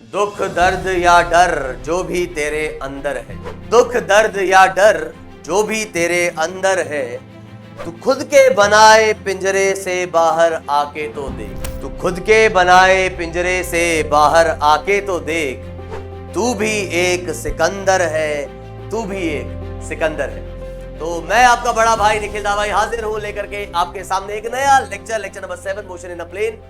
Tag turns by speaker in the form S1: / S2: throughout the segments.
S1: दुख दर्द या डर जो भी तेरे अंदर है, दुख दर्द या डर जो भी तेरे अंदर है, तू खुद के बनाए पिंजरे से बाहर आके तो देख, तू खुद के बनाए पिंजरे से बाहर आके तो देख, तू भी एक सिकंदर है, तू भी एक सिकंदर है। तो मैं आपका बड़ा भाई निखिल दावाई हाजिर हूं लेकर के आपके सामने एक नया lecture number 7 motion in a plane.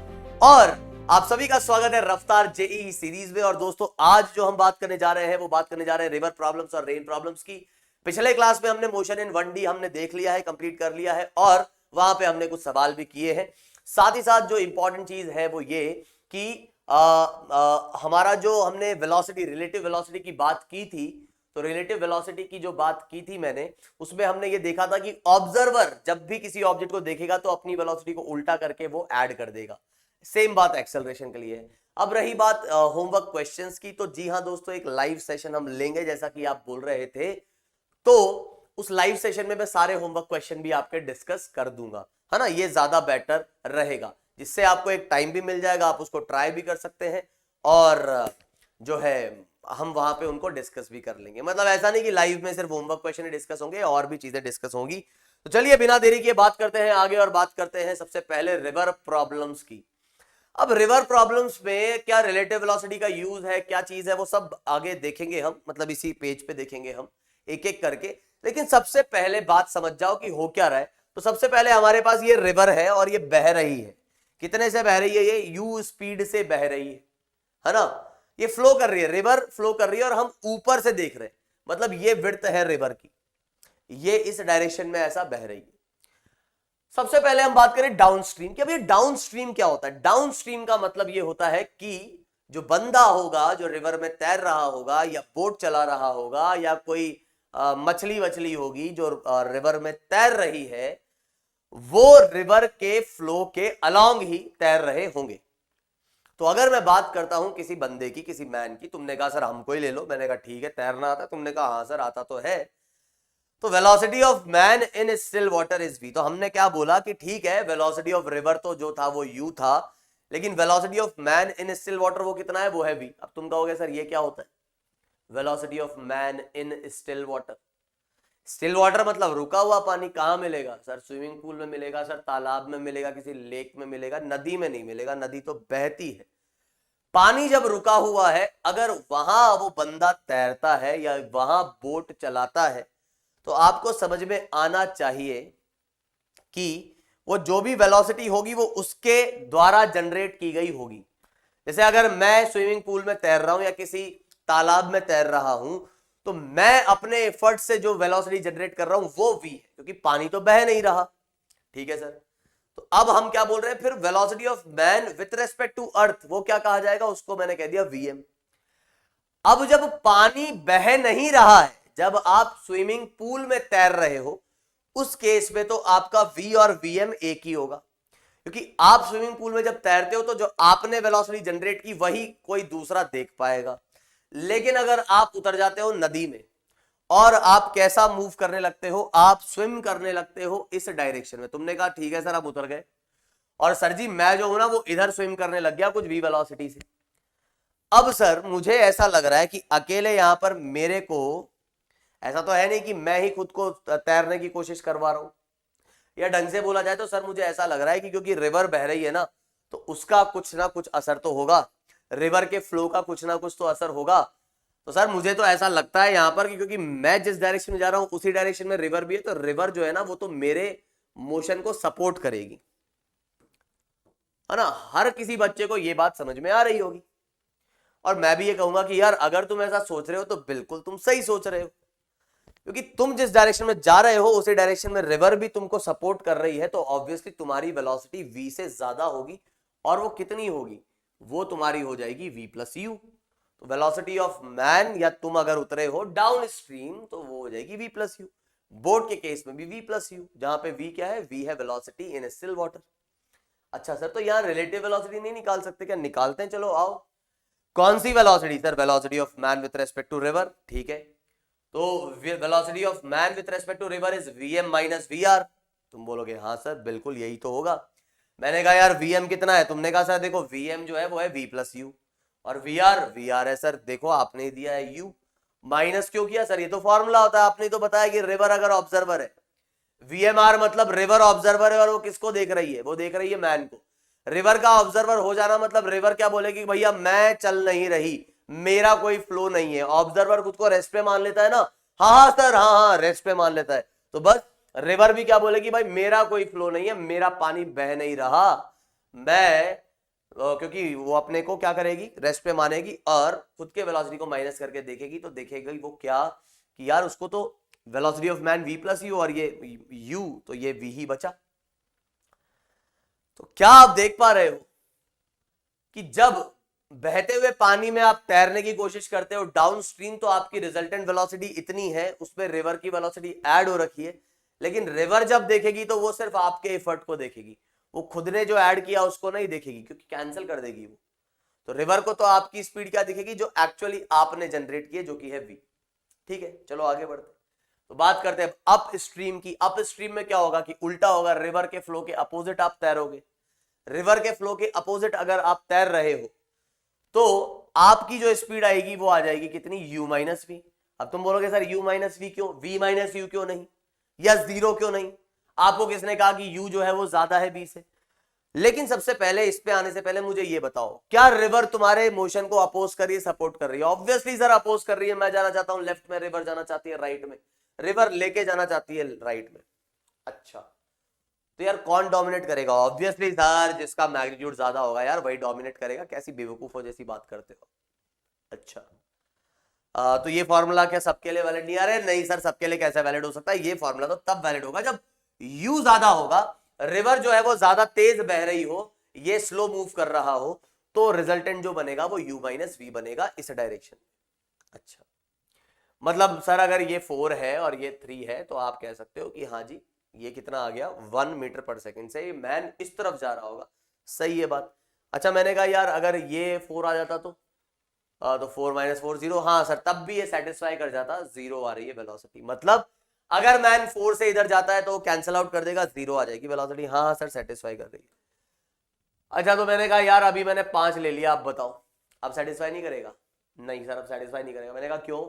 S1: और आप सभी का स्वागत है रफ्तार जेईई सीरीज में। और दोस्तों आज जो हम बात करने जा रहे हैं वो बात करने जा रहे हैं रिवर प्रॉब्लम्स और रेन प्रॉब्लम्स की। पिछले क्लास में हमने मोशन इन 1D हमने देख लिया है, कंप्लीट कर लिया है और वहां पे हमने कुछ सवाल भी किए हैं। साथ ही साथ जो इंपॉर्टेंट चीज है वो ये कि हमारा जो हमने वेलोसिटी, रिलेटिव वेलोसिटी की बात की थी, तो रिलेटिव वेलोसिटी की जो बात की थी मैंने, उसमें हमने ये देखा था कि ऑब्जर्वर जब भी किसी ऑब्जेक्ट को देखेगा तो अपनी वेलोसिटी को उल्टा करके वो ऐड कर देगा। सेम बात एक्सेलरेशन के लिए है। अब रही बात होमवर्क क्वेश्चंस की, तो जी हाँ दोस्तों, एक लाइव सेशन हम लेंगे जैसा कि आप बोल रहे थे। तो उस लाइव सेशन में मैं सारे होमवर्क क्वेश्चन भी आपके डिस्कस कर दूंगा, है ना। ये ज्यादा बेटर रहेगा, जिससे आपको एक टाइम भी मिल जाएगा, आप उसको ट्राई भी कर सकते हैं और जो है हम वहां पे उनको डिस्कस भी कर लेंगे। मतलब ऐसा नहीं कि लाइव में सिर्फ होमवर्क क्वेश्चन ही डिस्कस होंगे, और भी चीजें डिस्कस होंगी। तो चलिए बिना देरी किए बात करते हैं आगे और बात करते हैं सबसे पहले रिवर प्रॉब्लम्स की। अब रिवर प्रॉब्लम्स में क्या रिलेटिव वेलोसिटी का यूज है, क्या चीज है, वो सब आगे देखेंगे हम, मतलब इसी पेज पे देखेंगे हम एक एक करके। लेकिन सबसे पहले बात समझ जाओ कि हो क्या रहा है। तो सबसे पहले हमारे पास ये रिवर है और ये बह रही है। कितने से बह रही है? ये u स्पीड से बह रही है ना। ये फ्लो कर रही है, रिवर फ्लो कर रही है और हम ऊपर से देख रहे हैं। मतलब ये विड्थ है रिवर की, ये इस डायरेक्शन में ऐसा बह रही है। सबसे पहले हम बात करें डाउनस्ट्रीम की। अब ये डाउनस्ट्रीम क्या होता है? डाउनस्ट्रीम का मतलब ये होता है कि जो बंदा होगा, जो रिवर में तैर रहा होगा या बोट चला रहा होगा या कोई मछली वछली होगी जो रिवर में तैर रही है, वो रिवर के फ्लो के अलोंग ही तैर रहे होंगे। तो अगर मैं बात करता हूं किसी बंदे की, किसी मैन की, तुमने कहा सर हमको ही ले लो, मैंने कहा ठीक है तैरना आता है, तुमने कहा हाँ सर आता तो है, तो velocity of man in still water is v। तो हमने क्या बोला कि ठीक है वेलोसिटी ऑफ रिवर तो जो था वो u था, लेकिन velocity of man in still water वो कितना है? वो है v। अब तुम कहोगे सर ये क्या होता है? Velocity of man in still water, still water मतलब रुका हुआ पानी। कहां मिलेगा सर? स्विमिंग पूल में मिलेगा सर, तालाब में मिलेगा, किसी लेक में मिलेगा, नदी में नहीं मिलेगा, नदी तो बहती है। पानी जब रुका हुआ है, अगर वहां वो बंदा तैरता है या वहां बोट चलाता है, तो आपको समझ में आना चाहिए कि वो जो भी वेलोसिटी होगी वो उसके द्वारा जनरेट की गई होगी। जैसे अगर मैं स्विमिंग पूल में तैर रहा हूं या किसी तालाब में तैर रहा हूं, तो मैं अपने एफर्ट से जो वेलोसिटी जनरेट कर रहा हूं वो v है, क्योंकि पानी तो बह नहीं रहा। ठीक है सर। तो अब हम क्या बोल रहे हैं फिर? Velocity of man with respect to earth, वो क्या कहा जाएगा? उसको मैंने कह दिया vm। अब जब पानी बह नहीं रहा है, जब आप स्विमिंग पूल में तैर रहे हो, उस केस में तो आपका v और vm एक ही होगा, क्योंकि आप स्विमिंग पूल में जब तैरते हो तो जो आपने वेलोसिटी जनरेट की वही कोई दूसरा देख पाएगा। लेकिन अगर आप उतर जाते हो नदी में और आप कैसा मूव करने लगते हो? आप स्विम करने लगते हो इस डायरेक्शन में। तुमने कहा ठीक है सर, आप उतर गए और सर जी मैं जो हूं ना वो इधर स्विम करने लग गया कुछ v वेलोसिटी से। अब सर मुझे ऐसा लग रहा है कि अकेले यहां पर मेरे को, ऐसा तो है नहीं कि मैं ही खुद को तैरने की कोशिश करवा रहा हूं, या ढंग से बोला जाए तो सर मुझे ऐसा लग रहा है कि क्योंकि रिवर बह रही है ना, तो उसका कुछ ना कुछ असर तो होगा, रिवर के फ्लो का कुछ ना कुछ तो असर होगा। तो सर मुझे तो ऐसा लगता है यहां पर कि क्योंकि मैं जिस डायरेक्शन में जा रहा हूं उसी डायरेक्शन में रिवर भी है, तो रिवर जो है ना वो तो मेरे मोशन को सपोर्ट करेगी, है ना। हर किसी बच्चे को यह बात समझ में आ रही होगी। और मैं भी ये कहूंगा कि यार अगर तुम ऐसा सोच रहे हो तो बिल्कुल तुम सही सोच रहे हो, क्योंकि तुम जिस डायरेक्शन में जा रहे हो उसी डायरेक्शन में रिवर भी तुमको सपोर्ट कर रही है, तो ऑब्वियसली तुम्हारी वेलोसिटी v से ज्यादा होगी। और वो कितनी होगी? वो तुम्हारी हो जाएगी v प्लस यू। तो वेलोसिटी ऑफ मैन, या तुम अगर उतरे हो डाउन स्ट्रीम, तो वो हो जाएगी v प्लस यू। बोट के केस में भी v प्लस यू, जहां पे v क्या है? v है वेलोसिटी इन स्टिल वाटर। अच्छा सर, तो यहाँ रिलेटिव वेलोसिटी नहीं निकाल सकते क्या? निकालते हैं, चलो आओ। कौन सी velocity sir? Velocity of man with respect to river. ठीक है, तो velocity of man with respect to river is vm minus vr। तुम बोलोगे हाँ सर बिल्कुल यही तो होगा। मैंने कहा यार vm कितना है? तुमने कहा सर देखो vm जो है वो है v प्लस यू, और वी आर है सर, देखो आपने ही दिया है यू। माइनस क्यों किया सर, ये तो फॉर्मूला होता है, आपने तो बताया कि रिवर अगर ऑब्जर्वर है, वीएमआर मतलब रिवर ऑब्जर्वर है, और वो किसको देख रही है, वो देख रही है मैन को। रिवर का ऑब्जर्वर हो जाना मतलब रिवर क्या बोलेगी, भैया मैं चल नहीं रही, मेरा कोई फ्लो नहीं है। ऑब्जर्वर खुद को रेस्ट पे मान लेता है ना, हाँ हाँ सर, हाँ हाँ रेस्ट पे मान लेता है, तो बस रिवर भी क्या बोलेगी, भाई मेरा कोई फ्लो नहीं है, मेरा पानी बह नहीं रहा, मैं क्योंकि वो अपने को क्या करेगी, रेस्ट पे मानेगी, और खुद के वेलोसिटी को माइनस करके देखेगी, तो देखेगी वो क्या कि यार उसको तो velocity of man v plus you, और ये u, तो ये v ही बचा। तो क्या आप देख पा रहे हो कि जब बहते हुए पानी में आप तैरने की कोशिश करते हो डाउन स्ट्रीम, तो आपकी रिजल्टेंट वेलोसिटी इतनी है, उसमें रिवर की वेलोसिटी ऐड हो रखी है, लेकिन रिवर जब देखेगी तो वो सिर्फ आपके एफर्ट को देखेगी, वो खुद ने जो ऐड किया उसको नहीं देखेगी, क्योंकि कैंसिल कर देगी वो। तो रिवर को तो आपकी स्पीड क्या दिखेगी, जो एक्चुअली आपने जनरेट की है, जो कि है v। ठीक है, चलो आगे बढ़ते। तो बात करते हैं अप स्ट्रीम की। अप स्ट्रीम में क्या होगा कि उल्टा होगा, रिवर के फ्लो के अपोजिट आप तैरोगे। रिवर के फ्लो के अपोजिट अगर आप तैर रहे हो तो आपकी जो स्पीड आएगी वो आ जाएगी कितनी, u माइनस वी। अब तुम बोलोगे सर u माइनस वी क्यों, v माइनस यू क्यों नहीं, या जीरो क्यों नहीं, आपको किसने कहा कि u जो है वो ज्यादा है v से। लेकिन सबसे पहले इस पे आने से पहले मुझे ये बताओ, क्या रिवर तुम्हारे मोशन को अपोज कर रही है, सपोर्ट कर रही है? ऑब्वियसली सर अपोज कर रही है। मैं जाना चाहता हूं लेफ्ट में, रिवर जाना चाहती है राइट में, रिवर लेके जाना चाहती है राइट में। अच्छा, तो यार कौन डोमिनेट करेगा? ऑब्वियसली सर जिसका मैग्नीट्यूड ज्यादा होगा यार वही डोमिनेट करेगा। कैसी बेवकूफों जैसी बात करते हो। अच्छा, तो ये फॉर्मूला क्या सबके लिए वैलिड नहीं? अरे नहीं सर, सबके लिए कैसे वैलिड हो सकता है? ये फॉर्मूला तो तब वैलिड होगा जब u ज्यादा होगा, रिवर जो है वो ज्यादा तेज बह रही हो, ये स्लो मूव कर रहा हो, तो रिजल्टेंट जो बनेगा वो u माइनस वी बनेगा इस डायरेक्शन में। अच्छा, मतलब सर अगर ये 4 है और ये 3 है तो आप कह सकते हो कि हाँ जी ये कितना आ गया, 1 मीटर पर सेकेंड से मैन इस तरफ जा रहा होगा। सही है बात। अच्छा, मैंने कहा यार अगर ये 4 आ जाता तो 4 माइनस 4 0, हाँ सर तब भी ये सेटिस्फाई कर जाता, 0 आ रही है वेलोसिटी, मतलब अगर मैन 4 से इधर जाता है तो कैंसिल आउट कर देगा, 0 आ जाएगी वेलोसिटी। हाँ सर सेटिस्फाई कर रही है। अच्छा, तो मैंने कहा यार अभी मैंने 5 ले लिया, आप बताओ अब सेटिस्फाई नहीं करेगा? नहीं सर अब सेटिस्फाई नहीं करेगा। मैंने कहा क्यों?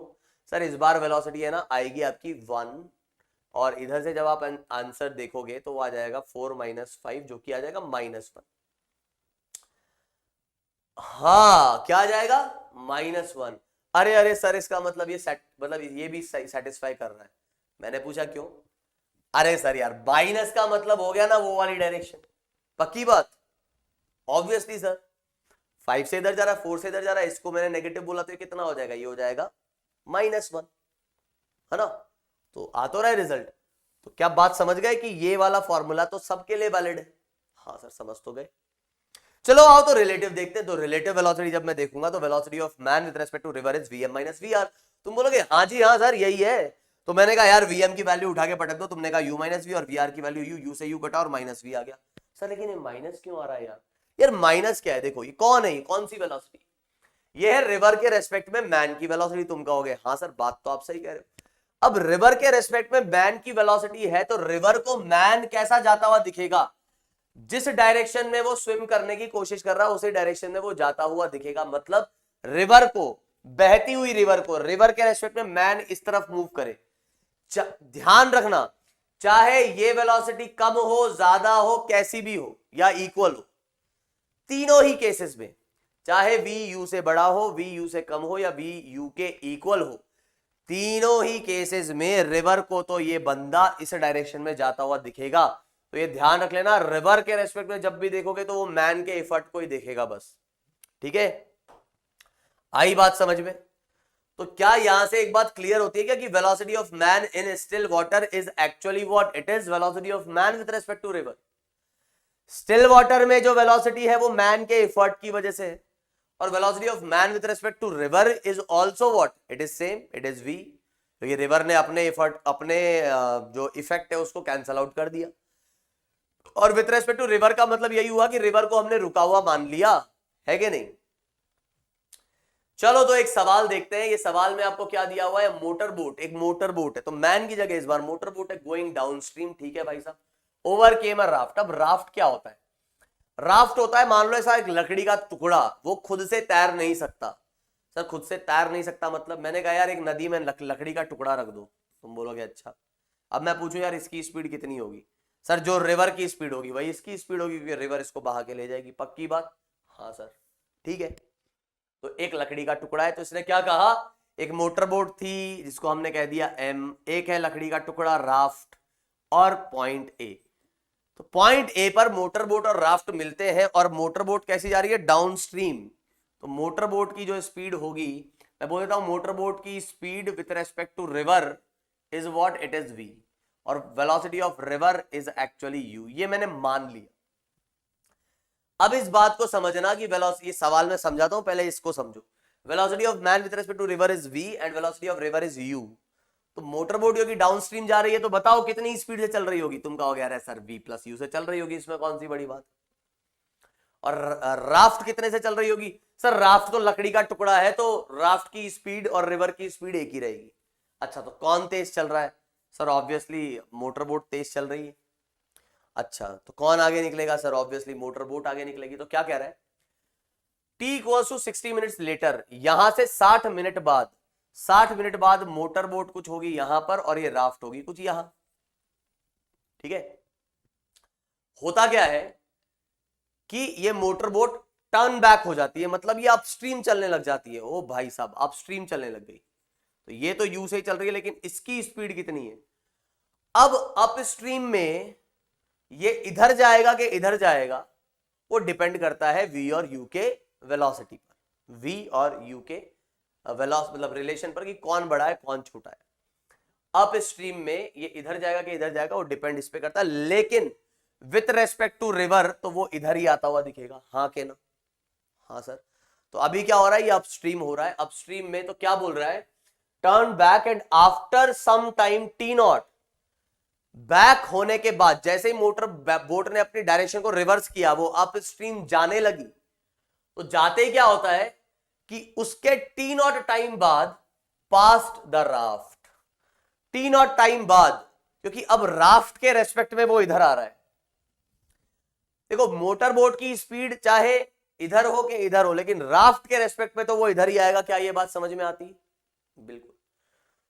S1: सर इस बार वेलोसिटी है ना आएगी आपकी 1, और इधर से जब आप आंसर देखोगे तो वो आ जाएगा 4 माइनस 5, जो कि आ जाएगा -1। हाँ क्या आ जाएगा, -1। अरे अरे सर इसका मतलब ये मतलब ये भी सेटिस्फाई कर रहा है। मैंने पूछा क्यों? अरे सर यार माइनस का मतलब हो गया ना वो वाली डायरेक्शन, पक्की बात। ऑब्वियसली सर 5 से इधर जा रहा है, 4 से इधर जा रहा है, इसको मैंने नेगेटिव बोला तो ये कितना हो जाएगा, ये हो जाएगा -1, है ना? तो आ तो रहा है रिजल्ट। तो क्या बात समझ गए कि ये वाला फॉर्मूला तो सबके लिए वैलिड है? हाँ सर समझ तो गए। चलो आओ तो रिलेटिव देखते हैं। तो रिलेटिव वेलोसिटी जब मैं देखूंगा तो velocity of man with respect to river is vm minus V R. तुम बोलोगे हाँ जी हाँ सर यही है। तो मैंने कहा यार vm की वैल्यू उठा के पटक दो, तुमने कहा u माइनस वी, और vr की वैल्यू u से u कटा और माइनस वी आ गया। सर लेकिन ये माइनस क्यों आ रहा है यार? यार माइनस क्या है? देखो ये कौन है, कौन सी वेलोसिटी? ये है रिवर के रेस्पेक्ट में मैन की वेलोसिटी। तुम कहोगे हाँ सर बात तो आप सही कह रहे हो। अब रिवर के रेस्पेक्ट में मैन की वेलोसिटी है तो रिवर को मैन कैसा जाता हुआ दिखेगा? जिस डायरेक्शन में वो स्विम करने की कोशिश कर रहा है उसी डायरेक्शन में वो जाता हुआ दिखेगा। मतलब रिवर को, बहती हुई रिवर को, रिवर के रेस्पेक्ट में मैन इस तरफ मूव करे। ध्यान रखना, चाहे ये वेलोसिटी कम हो, ज्यादा हो, कैसी भी हो, या इक्वल हो, तीनों ही केसेस में, चाहे v u से बड़ा हो, v u से कम हो, या v u के इक्वल हो, तीनों ही केसेस में रिवर को तो ये बंदा इस डायरेक्शन में जाता हुआ दिखेगा। तो ये ध्यान रख लेना, रिवर के रेस्पेक्ट में जब भी देखोगे तो वो मैन के एफर्ट को ही देखेगा बस। ठीक है, आई बात समझ में? तो क्या यहां से एक बात क्लियर होती है क्या कि velocity of man in still water is actually what it is, velocity of man with respect to river. Still water में जो वेलोसिटी है वो मैन के एफर्ट की वजह से है, और velocity of man with respect to river is also what, it is same, it is v। तो ये रिवर ने अपने एफर्ट, अपने जो इफेक्ट है उसको कैंसल आउट कर दिया। और विथ रेस्पेक्ट टू रिवर का मतलब यही हुआ कि रिवर को हमने रुका हुआ मान लिया, है कि नहीं? चलो तो एक सवाल देखते हैं। ये सवाल में आपको क्या दिया हुआ है, मोटर बोट। एक मोटर बोट है, तो मैन की जगह इस बार मोटर बोट है, गोइंग डाउन स्ट्रीम। ठीक है भाई साहब, ओवर केम अ राफ्ट। अब राफ्ट क्या होता है? राफ्ट होता है मान लो ऐसा एक लकड़ी का टुकड़ा, वो खुद से तैर नहीं सकता। सर खुद से तैर नहीं सकता मतलब, मैंने कहा यार एक नदी में लकड़ी का टुकड़ा रख दो, तुम बोलोगे अच्छा। अब मैं पूछूं यार इसकी स्पीड कितनी होगी, सर जो रिवर की स्पीड होगी वही इसकी स्पीड होगी, क्योंकि रिवर इसको बहा के ले जाएगी। पक्की बात? हाँ सर ठीक है। तो एक लकड़ी का टुकड़ा है, तो इसने क्या कहा, एक मोटर बोट थी जिसको हमने कह दिया एम, एक है लकड़ी का टुकड़ा राफ्ट, और पॉइंट ए। तो पॉइंट ए पर मोटर बोट और राफ्ट मिलते हैं, और मोटर बोट कैसी जा रही है, डाउन स्ट्रीम। तो मोटर बोट की जो स्पीड होगी, मैं बोल देता हूं मोटर बोट की speed with respect to river is what, it is v, और velocity of river is actually u। ये मैंने मान लिया। अब इस बात को समझना कि वेलोसिटी, ये सवाल में समझाता हूं, पहले इसको समझो। Velocity of man with respect to river is v and velocity of river is u। तो मोटर बोट होगी डाउन स्ट्रीम जा रही है, तो बताओ कितनी स्पीड से चल रही होगी। तुम कहोगे यार सर v प्लस u से चल रही होगी, इसमें कौन सी बड़ी बात। और राफ्ट कितने से चल रही होगी, सर राफ्ट तो लकड़ी का टुकड़ा है, तो राफ्ट की स्पीड और रिवर की स्पीड एक ही रहेगी। अच्छा तो कौन तेज चल रहा है, सर ऑब्वियसली मोटर बोट तेज चल रही है। अच्छा तो कौन आगे निकलेगा, सर ऑब्वियसली मोटर बोट आगे निकलेगी। तो क्या कह रहा है, t equals to 60 minutes later, यहां से 60 मिनट बाद, 60 मिनट बाद मोटर बोट कुछ होगी यहां पर, और ये राफ्ट होगी कुछ यहां। ठीक है, होता क्या है कि ये मोटर बोट टर्न बैक हो जाती है, मतलब ये अपस्ट्रीम चलने लग जाती है। ओ भाई साहब अपस्ट्रीम चलने लग गई, तो ये तो यू से ही चल रही है, लेकिन इसकी स्पीड कितनी है। अब अपस्ट्रीम में ये इधर जाएगा कि इधर जाएगा, वो डिपेंड करता है v और u के वेलोसिटी पर, v और u के मतलब रिलेशन पर, कि कौन बड़ा है कौन छोटा है। अपस्ट्रीम में ये इधर जाएगा कि इधर जाएगा, वो डिपेंड इस पे करता है, लेकिन विथ रेस्पेक्ट टू रिवर तो वो इधर ही आता हुआ दिखेगा। हाँ के ना, हाँ सर। तो अभी क्या हो रहा है, ये अपस्ट्रीम हो रहा है। अपस्ट्रीम में तो क्या बोल रहा है, turn back and after some time T naught, back होने के बाद, जैसे ही मोटर बोट ने अपनी डायरेक्शन को रिवर्स किया, वो अपस्ट्रीम जाने लगी, तो जाते ही क्या होता है कि उसके टी नॉट टाइम बाद past the raft, T not time बाद, क्योंकि अब राफ्ट के रेस्पेक्ट में वो इधर आ रहा है। देखो मोटर बोट की स्पीड चाहे इधर हो कि इधर हो, लेकिन राफ्ट के रेस्पेक्ट में तो वो इधर ही आएगा। क्या ये बात समझ में आती है? बिल्कुल।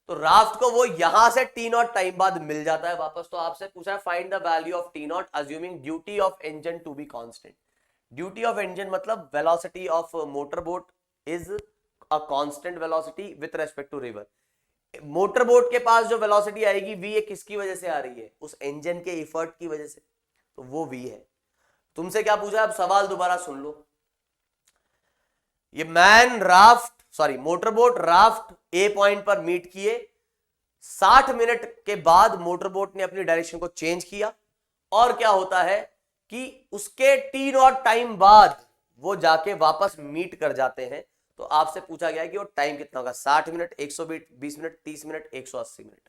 S1: तो राफ्ट को वो यहां से टी नॉट टाइम बाद मिल जाता है वापस। तो आपसे पूछा है find the value of t naught assuming duty of engine to be constant. Duty of engine मतलब velocity of motor boat is a constant velocity with respect to river. Motor boat के पास जो वेलोसिटी आएगी v, ये किसकी वजह से आ रही है, उस इंजन के इफर्ट की वजह से, तो वो v है। तुमसे क्या पूछा, अब सवाल दोबारा सुन लो। ये मोटर बोट राफ्ट ए पॉइंट पर मीट किए, 60 मिनट के बाद मोटर बोट ने अपनी डायरेक्शन को चेंज किया, और क्या होता है कि उसके टी नॉट टाइम बाद वो जाके वापस मीट कर जाते हैं। तो आपसे पूछा गया है कि वो टाइम कितना होगा, 60 मिनट, 120 मिनट, 30 मिनट, 180 मिनट।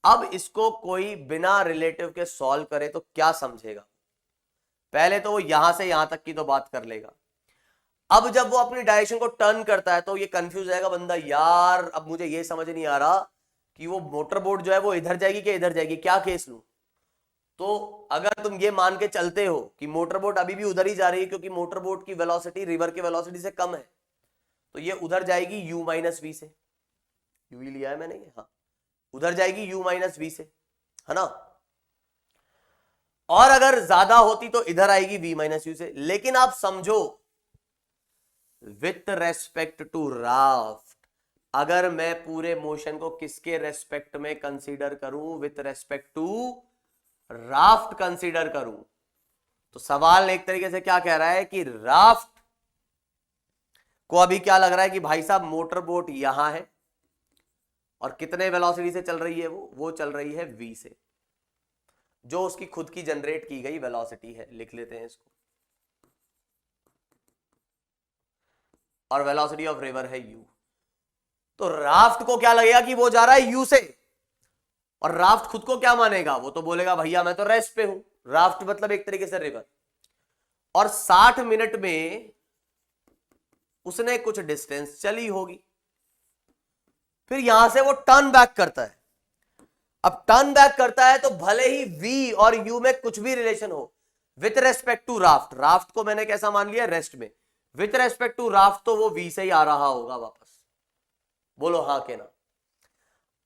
S1: अब इसको कोई बिना रिलेटिव के सॉल्व करे तो क्या समझेगा, पहले तो वो यहां से यहां तक की तो बात कर लेगा। अब जब वो अपनी डायरेक्शन को टर्न करता है तो ये कंफ्यूज जाएगा बंदा, यार अब मुझे ये समझ नहीं आ रहा कि वो मोटर बोट जो है वो इधर जाएगी कि इधर जाएगी, क्या केस लूं। तो अगर तुम ये मान के चलते हो कि मोटर बोट अभी भी उधर ही जा रही है, क्योंकि मोटर बोट की वेलोसिटी रिवर की वेलोसिटी से कम है, तो ये उधर जाएगी u माइनस वी से, यू ही लिया है मैंने ये, हाँ उधर जाएगी u माइनस वी से, है ना। और अगर ज्यादा होती तो इधर आएगी v माइनस यू से। लेकिन आप समझो विथ रेस्पेक्ट टू राफ्ट, अगर मैं पूरे मोशन को किसके रेस्पेक्ट में कंसीडर करूं, with respect to raft consider करूं, तो सवाल एक तरीके से क्या कह रहा है कि राफ्ट को अभी क्या लग रहा है कि भाई साहब मोटर बोट यहां है, और कितने वेलोसिटी से चल रही है वो चल रही है v से, जो उसकी खुद की जनरेट की गई वेलोसिटी है। लिख लेते हैं इसको, और वेलोसिटी ऑफ रिवर है u। तो राफ्ट को क्या लगेगा कि वो जा रहा है u से, और राफ्ट खुद को क्या मानेगा, वो तो बोलेगा भैया मैं तो रेस्ट पे हूं, राफ्ट मतलब एक तरीके से रिवर। और 60 मिनट में उसने कुछ डिस्टेंस चली होगी, फिर यहां से वो टर्न बैक करता है। अब टर्न बैक करता है तो भले ही v और u में कुछ भी रिलेशन हो, with respect to raft, raft को मैंने कैसा मान लिया, रेस्ट में, विथ रेस्पेक्ट टू राफ्ट तो वो v से ही आ रहा होगा वापस, बोलो हाँ के ना।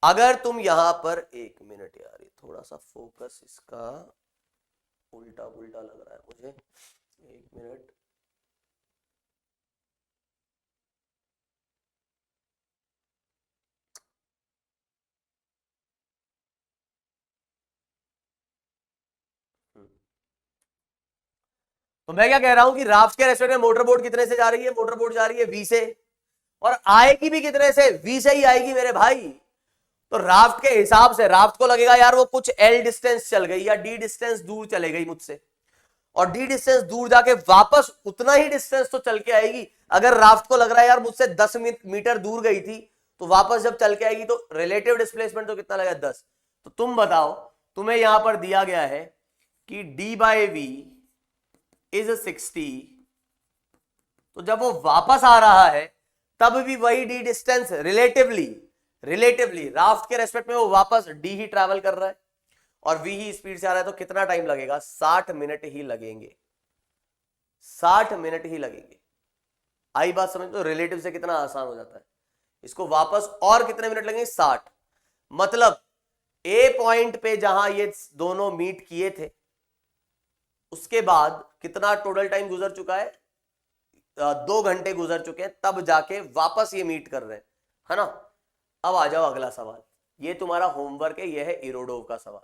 S1: अगर तुम यहां पर, एक मिनट यार, ये थोड़ा सा फोकस इसका उल्टा उल्टा लग रहा है मुझे, एक मिनट। तो मैं क्या कह रहा हूं कि राफ्ट के रेस्पेक्ट में मोटर बोट कितने से जा रही है, मोटर बोट जा रही है v से, और आएगी भी कितने से, v से ही आएगी मेरे भाई। तो राफ्ट के हिसाब से राफ्ट को लगेगा यार वो कुछ l डिस्टेंस चल गई या d डिस्टेंस दूर चले गई मुझसे, और d डिस्टेंस दूर जाके वापस उतना ही डिस्टेंस तो चल के आएगी। अगर राफ्ट को लग रहा है यार मुझसे 10 मीटर दूर गई थी, तो वापस जब चल के आएगी तो रिलेटिव डिस्प्लेसमेंट तो कितना लगेगा, 10। तो तुम बताओ, तुम्हें यहां पर दिया गया है कि d बाई वी इज 60, तो जब वो वापस आ रहा है तब भी वही d डिस्टेंस रिलेटिवली राफ्ट के रेस्पेक्ट में वो वापस d ही ट्रैवल कर रहा है और v ही स्पीड से आ रहा है, तो कितना टाइम लगेगा, 60 मिनट ही लगेंगे, 60 मिनट ही लगेंगे। आई बात समझ, तो रिलेटिव से कितना आसान हो जाता है, इसको वापस और कितने मिनट लगेंगे, 60। मतलब ए पॉइंट पे जहां ये दोनों मीट किए थे उसके बाद कितना टोटल टाइम गुजर चुका है, 2 घंटे गुजर चुके हैं, तब जाके वापस ये मीट कर रहे हैं, है ना। अब आ जाओ अगला सवाल, ये तुम्हारा होमवर्क है, ये है इरोडोव का सवाल,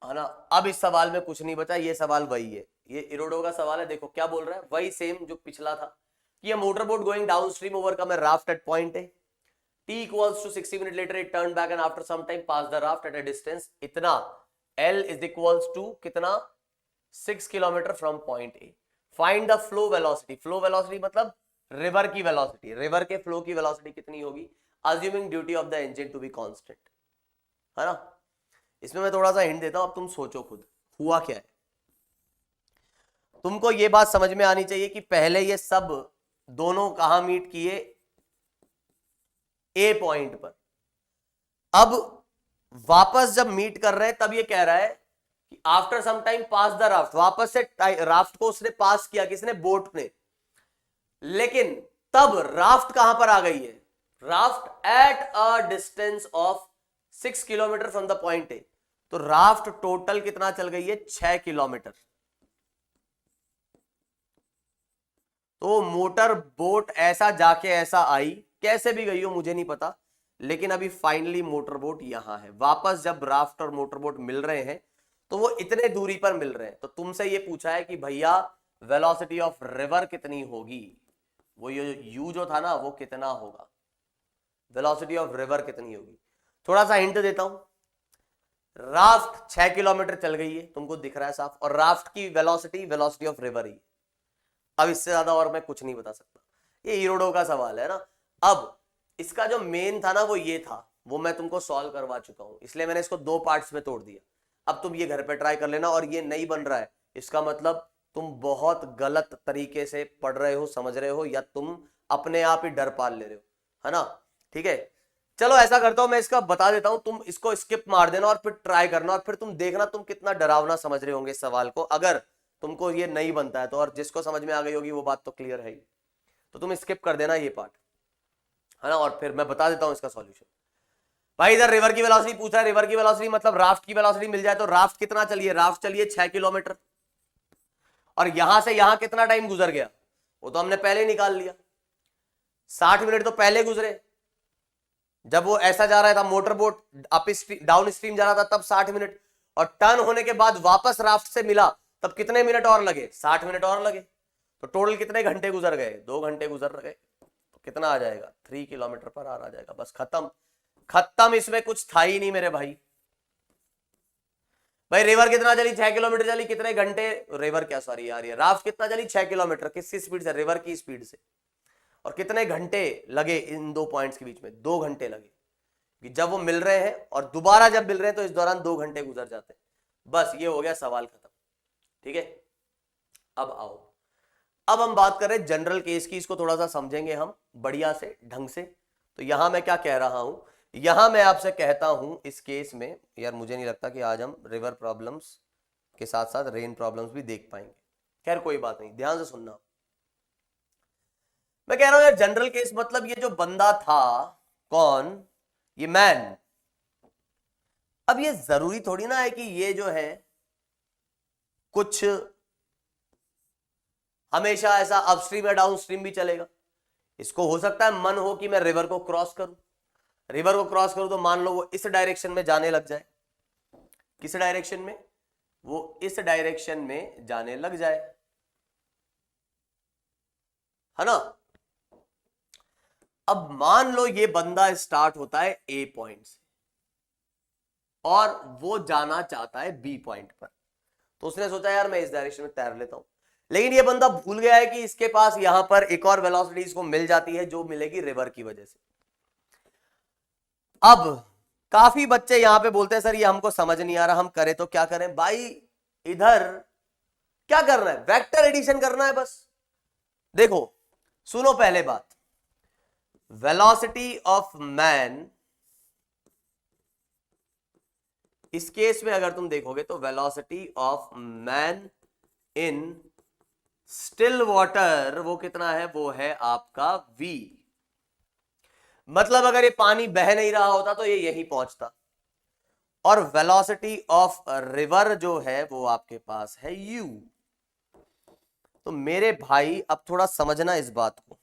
S1: है ना। अब इस सवाल में कुछ नहीं बचा, ये सवाल वही है, ये इरोडोव का सवाल है। देखो क्या बोल रहा है, वही सेम जो पिछला था, कि ये motor boat going downstream overcome a raft at point A, t equals to 60 minutes later it turned back and after some time passed the raft at a distance इतना, l is equals to कितना, 6 kilometre from point A. Find the flow velocity, flow velocity मतलब river की velocity, river के flow की velocity कितनी होगी, assuming duty of the engine to be constant, है ना। इसमें मैं थोड़ा सा हिंट देता हूं, अब तुम सोचो खुद हुआ क्या है। तुमको ये बात समझ में आनी चाहिए कि पहले ये सब दोनों कहां मीट किए, ए पॉइंट पर। अब वापस जब मीट कर रहे हैं तब ये कह रहा है कि after some time pass the raft, वापस से राफ्ट को उसने पास किया, किसने, बोट ने। लेकिन तब राफ्ट कहां पर आ गई है, raft at a distance of 6 kilometre from the point A, तो राफ्ट टोटल कितना चल गई है, 6 किलोमीटर। तो मोटर बोट ऐसा जाके ऐसा आई, कैसे भी गई हो मुझे नहीं पता, लेकिन अभी फाइनली मोटर बोट यहां है। वापस जब राफ्ट और मोटर बोट मिल रहे हैं तो वो इतने दूरी पर मिल रहे हैं, तो तुमसे ये पूछा है कि भैया वेलोसिटी ऑफ रिवर कितनी होगी, वो ये यू जो था ना वो कितना होगा, वेलोसिटी ऑफ रिवर कितनी होगी। थोड़ा सा हिंट देता हूं, राफ्ट 6 किलोमीटर चल गई है, तुमको दिख रहा है साफ, और राफ्ट की वेलोसिटी ऑफ रिवर ही। अब इससे ज्यादा और मैं कुछ नहीं बता सकता, ये इरोडोव का सवाल है ना। अब इसका जो मेन था ना वो ये था, वो मैं तुमको सॉल्व करवा चुका हूं, इसलिए मैंने इसको 2 पार्ट्स में तोड़ दिया। अब तुम ये घर पे ट्राई कर लेना, और ये नहीं बन रहा है इसका मतलब तुम बहुत गलत तरीके से पढ़ रहे हो, समझ रहे हो, या तुम अपने आप ही डर पाल ले रहे हो, है ना। ठीक है, चलो ऐसा करता हूं, मैं इसका बता देता हूं, तुम इसको स्किप मार देना और फिर ट्राई करना, और फिर तुम देखना तुम कितना डरावना समझ रहे होंगे इस सवाल को, अगर तुमको ये नहीं बनता है तो। और जिसको समझ में आ गई होगी वो बात तो क्लियर है ही, तो तुम स्किप कर देना ये पार्ट, है ना, और फिर मैं बता देता हूं इसका सॉल्यूशन। भाई इधर रिवर की वेलोसिटी पूछ रहा है, रिवर की वेलोसिटी मतलब राफ्ट की वेलोसिटी मिल जाए तो राफ्ट कितना चलिए, राफ्ट चलिए 6 किलोमीटर, और यहां से यहां कितना टाइम गुजर गया वो तो हमने पहले निकाल लिया, 60 मिनट तो पहले गुजरे, जब वो ऐसा जा रहा था motor boat up down stream जा रहा था तब 60 मिनट, और टर्न होने के बाद वापस राफ्ट से मिला तब कितने मिनट और लगे, 60 मिनट और लगे, तो टोटल कितने घंटे गुजर गए, 2 घंटे गुजर गए, तो कितना आ जाएगा, 3 किलोमीटर पर आ जाएगा, बस खत्म खत्म, इसमें कुछ था ही नहीं मेरे भाई। भाई रिवर कितना चली, 6 किलोमीटर चली, कितने घंटे, रिवर क्या सॉरी यार, ये राफ्ट कितना चली, 6 किलोमीटर, किसकी स्पीड से, रिवर की स्पीड से, और कितने घंटे लगे इन 2 पॉइंट्स के बीच में, 2 घंटे लगे, कि जब वो मिल रहे हैं और दोबारा जब मिल रहे हैं तो इस दौरान 2 घंटे गुजर जाते हैं। बस ये हो गया सवाल खत्म, ठीक है। अब आओ, अब हम बात कर रहे हैं जनरल केस की, इसको थोड़ा सा समझेंगे हम बढ़िया से ढंग से। तो यहां मैं क्या कह रहा हूं यहां मैं आपसे कहता हूं इस केस में, यार मुझे नहीं लगता कि आज हम रिवर प्रॉब्लम्स के साथ साथ रेन प्रॉब्लम्स भी देख पाएंगे। खैर कोई बात नहीं, ध्यान से सुनना। मैं कह रहा हूं यार जनरल केस मतलब ये जो बंदा था, कौन, ये मैन। अब ये जरूरी थोड़ी ना है कि ये जो है कुछ हमेशा ऐसा अपस्ट्रीम या डाउनस्ट्रीम भी चलेगा। इसको हो सकता है मन हो कि मैं रिवर को क्रॉस करूं, रिवर को क्रॉस करूं तो मान लो वो इस डायरेक्शन में जाने लग जाए। किस डायरेक्शन में? वो इस डायरेक्शन में जाने लग जाए, है ना। अब मान लो ये बंदा स्टार्ट होता है ए पॉइंट से और वो जाना चाहता है बी पॉइंट पर, तो उसने सोचा यार मैं इस डायरेक्शन में तैर लेता हूं, लेकिन ये बंदा भूल गया है कि इसके पास यहां पर एक और वेलोसिटी इसको मिल जाती है जो मिलेगी रिवर की वजह से। अब काफी बच्चे यहां पे बोलते हैं सर ये हमको समझ नहीं आ रहा, हम करें तो क्या करें? भाई इधर क्या करना है, वेक्टर एडिशन करना है बस। देखो सुनो पहले बात, वेलोसिटी ऑफ मैन, इस केस में अगर तुम देखोगे तो velocity of man in still water वो कितना है? वो है आपका v। मतलब अगर ये पानी बह नहीं रहा होता तो ये यहीं पहुंचता, और वेलोसिटी ऑफ रिवर जो है वो आपके पास है u। तो मेरे भाई अब थोड़ा समझना इस बात को,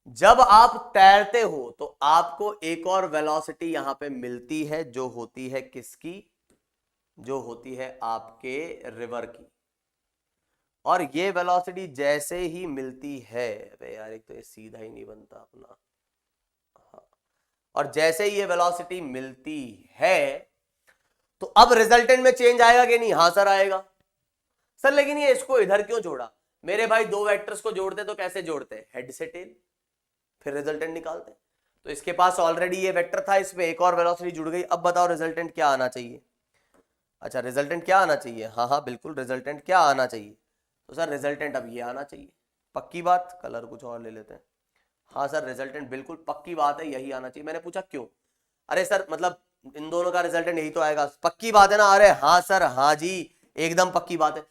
S1: जब आप तैरते हो तो आपको एक और वेलोसिटी यहां पे मिलती है जो होती है किसकी? जो होती है आपके रिवर की। और ये वेलोसिटी जैसे ही मिलती है, अबे यार एक तो ये सीधा ही नहीं बनता अपना, हाँ। और जैसे ही ये वेलोसिटी मिलती है तो अब रिजल्टेंट में चेंज आएगा कि नहीं? हाँ सर आएगा। सर लेकिन ये इसको इधर क्यों जोड़ा? मेरे भाई दो वेक्टर्स को जोड़ते तो कैसे जोड़ते? हेड से टेल, फिर रिजल्टेंट निकालते। तो इसके पास ऑलरेडी ये वेक्टर था, इसमें एक और वेलोसिटी जुड़ गई। अब बताओ रिजल्टेंट क्या आना चाहिए? अच्छा रिजल्टेंट क्या आना चाहिए? हाँ हाँ बिल्कुल, रिजल्टेंट क्या आना चाहिए? तो सर रिजल्टेंट अब ये आना चाहिए। पक्की बात? कलर कुछ और ले लेते हैं। हाँ सर रिजल्टेंट बिल्कुल पक्की बात है, यही आना चाहिए। मैंने पूछा क्यों? अरे सर मतलब इन दोनों का रिजल्टेंट यही तो आएगा, पक्की बात है ना? अरे हाँ सर हाँ जी एकदम पक्की बात है।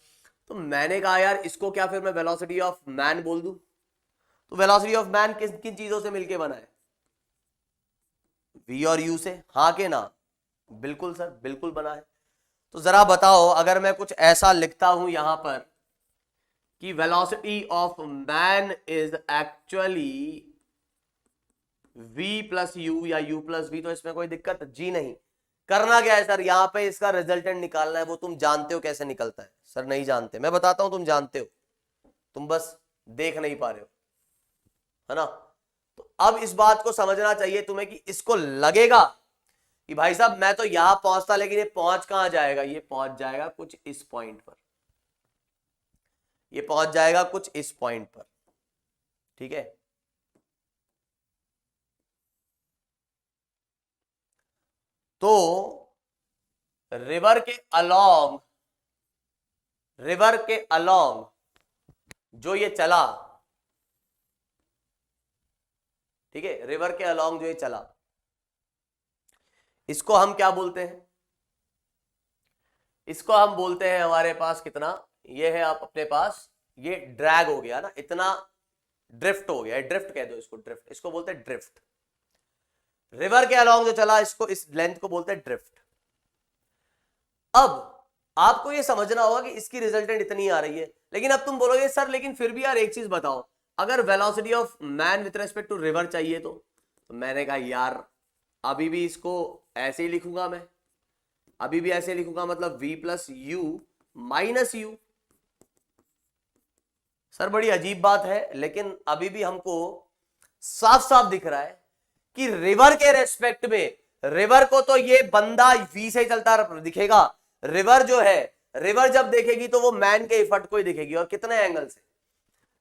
S1: तो मैंने कहा यार इसको क्या फिर मैं वेलोसिटी ऑफ मैन बोल दूं? तो वेलोसिटी ऑफ मैन किन किन चीजों से मिलके बना है? v और u से, हाँ के ना? बिल्कुल सर बिल्कुल बना है। तो जरा बताओ अगर मैं कुछ ऐसा लिखता हूं यहां पर कि velocity of man is actually v plus you या u प्लस v, तो इसमें कोई दिक्कत जी नहीं। करना क्या है सर? यहां पे इसका रिजल्टेंट निकालना है। वो तुम जानते हो कैसे निकलता है? सर नहीं जानते, मैं बताता हूं, तुम जानते हो, तुम बस देख नहीं पा रहे हो, है ना। तो अब इस बात को समझना चाहिए तुम्हें कि इसको लगेगा कि भाई साहब मैं तो यहां पहुंचता, लेकिन ये पहुंच कहां जाएगा? ये पहुंच जाएगा कुछ इस पॉइंट पर, ये पहुंच जाएगा कुछ इस पॉइंट पर, ठीक है। तो रिवर के अलोंग, रिवर के अलोंग जो ये चला, ठीक है, रिवर के अलोंग जो ये चला, इसको हम क्या बोलते हैं? इसको हम बोलते हैं हमारे पास कितना, ये है आप अपने पास, ये ड्रैग हो गया ना, इतना ड्रिफ्ट हो गया, ड्रिफ्ट कह दो इसको, ड्रिफ्ट, इसको बोलते हैं ड्रिफ्ट। रिवर के अलोंग जो चला इसको, इस लेंथ को बोलते हैं ड्रिफ्ट। अब आपको ये समझना होगा कि इसकी रिजल्टेंट इतनी आ रही है, लेकिन अब तुम बोलोगे सर लेकिन फिर भी यार एक चीज बताओ, अगर velocity of man with respect to river चाहिए तो मैंने कहा यार अभी भी इसको ऐसे ही लिखूंगा मैं, अभी भी ऐसे लिखूंगा, मतलब v plus you minus you. Sir बड़ी अजीब बात है, लेकिन अभी भी हमको साफ साफ दिख रहा है कि रिवर के रेस्पेक्ट में, रिवर को तो ये बंदा v से चलता दिखेगा, रिवर जो है, रिवर जब देखेगी तो वो मैन के इफर्ट को ही दिखेगी। और कितने एंगल से,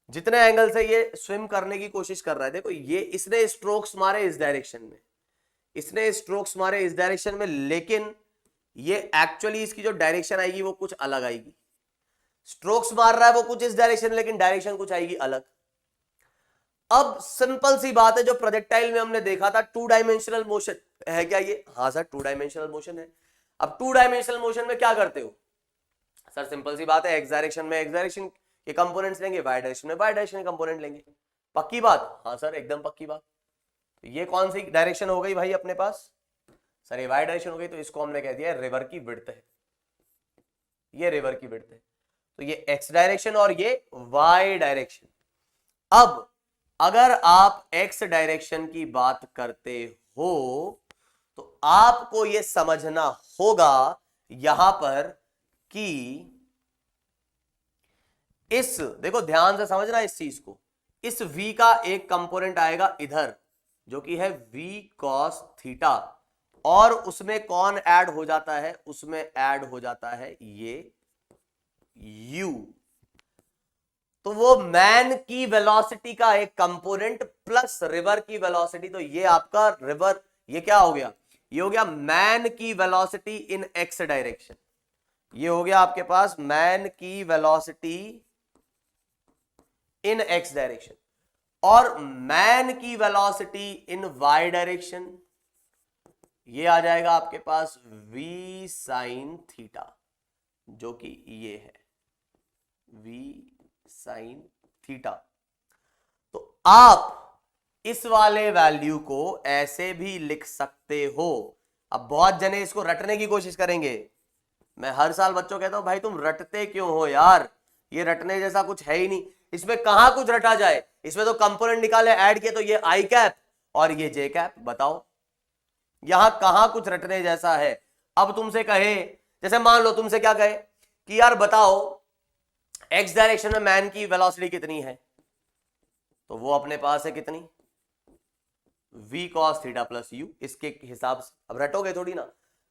S1: जितने एंगल से ये स्विम करने की कोशिश कर रहा है, देखो ये इसने स्ट्रोक्स मारे इस डायरेक्शन में, इसने स्ट्रोक्स मारे इस डायरेक्शन में, लेकिन ये एक्चुअली इसकी जो डायरेक्शन आएगी वो कुछ अलग आएगी। स्ट्रोक्स मार रहा है वो कुछ इस डायरेक्शन, लेकिन डायरेक्शन कुछ आएगी अलग। अब सिंपल सी बात है, जो प्रोजेक्टाइल में हमने देखा था 2 डायमेंशनल मोशन है क्या ये? हाँ सर 2 डायमेंशनल मोशन है। अब 2 डायमेंशनल मोशन में क्या करते हो सर? सिंपल सी बात है, एक्स डायरेक्शन में एक्स डायरेक्शन के कंपोनेंट्स लेंगे, वाई डायरेक्शन में वाई डायरेक्शन के कंपोनेंट लेंगे। पक्की बात? हाँ सर एकदम पक्की बात। तो ये कौन सी डायरेक्शन हो गई भाई अपने पास? सर ये वाई डायरेक्शन हो गई, तो इसको हमने कह दिया रिवर की विड्थ है, ये रिवर की विड्थ है। तो ये एक्स डायरेक्शन और ये वाई डायरेक्शन। अब अगर आप एक्स डायरेक्शन की बात करते हो तो आपको यह समझना होगा यहां पर कि इस, देखो ध्यान से समझना इस चीज को, इस v का एक कंपोनेंट आएगा इधर जो कि है v cos थीटा, और उसमें कौन ऐड हो जाता है? उसमें ऐड हो जाता है ये u। तो वो मैन की वेलोसिटी का एक कंपोनेंट प्लस रिवर की वेलोसिटी, तो ये आपका रिवर, ये क्या हो गया? ये हो गया मैन की वेलोसिटी इन एक्स डायरेक्शन। ये हो गया आपके पास मैन की वेलोसिटी इन एक्स डायरेक्शन, और मैन की वेलोसिटी इन वाई डायरेक्शन ये आ जाएगा आपके पास v साइन थीटा, जो कि ये है v साइन थीटा। तो आप इस वाले वैल्यू को ऐसे भी लिख सकते हो। अब बहुत जने इसको रटने की कोशिश करेंगे। मैं हर साल बच्चों कहता हूं भाई तुम रटते क्यों हो यार, ये रटने जैसा कुछ है ही नहीं, इसमें कहां कुछ रटा जाए? इसमें तो कंपोनेंट निकाले, ऐड किए, तो ये आई कैप और ये जे कैप, बताओ यहां कहां कुछ रटने जैसा है? अब तुमसे कहे, जैसे मान लो तुमसे क्या कहे कि यार बताओ एक्स डायरेक्शन में मैन की वेलोसिटी कितनी है, तो वो अपने पास है कितनी? v cos theta plus u। इसके हिसाब से अब रटोगे थोड़ी ना,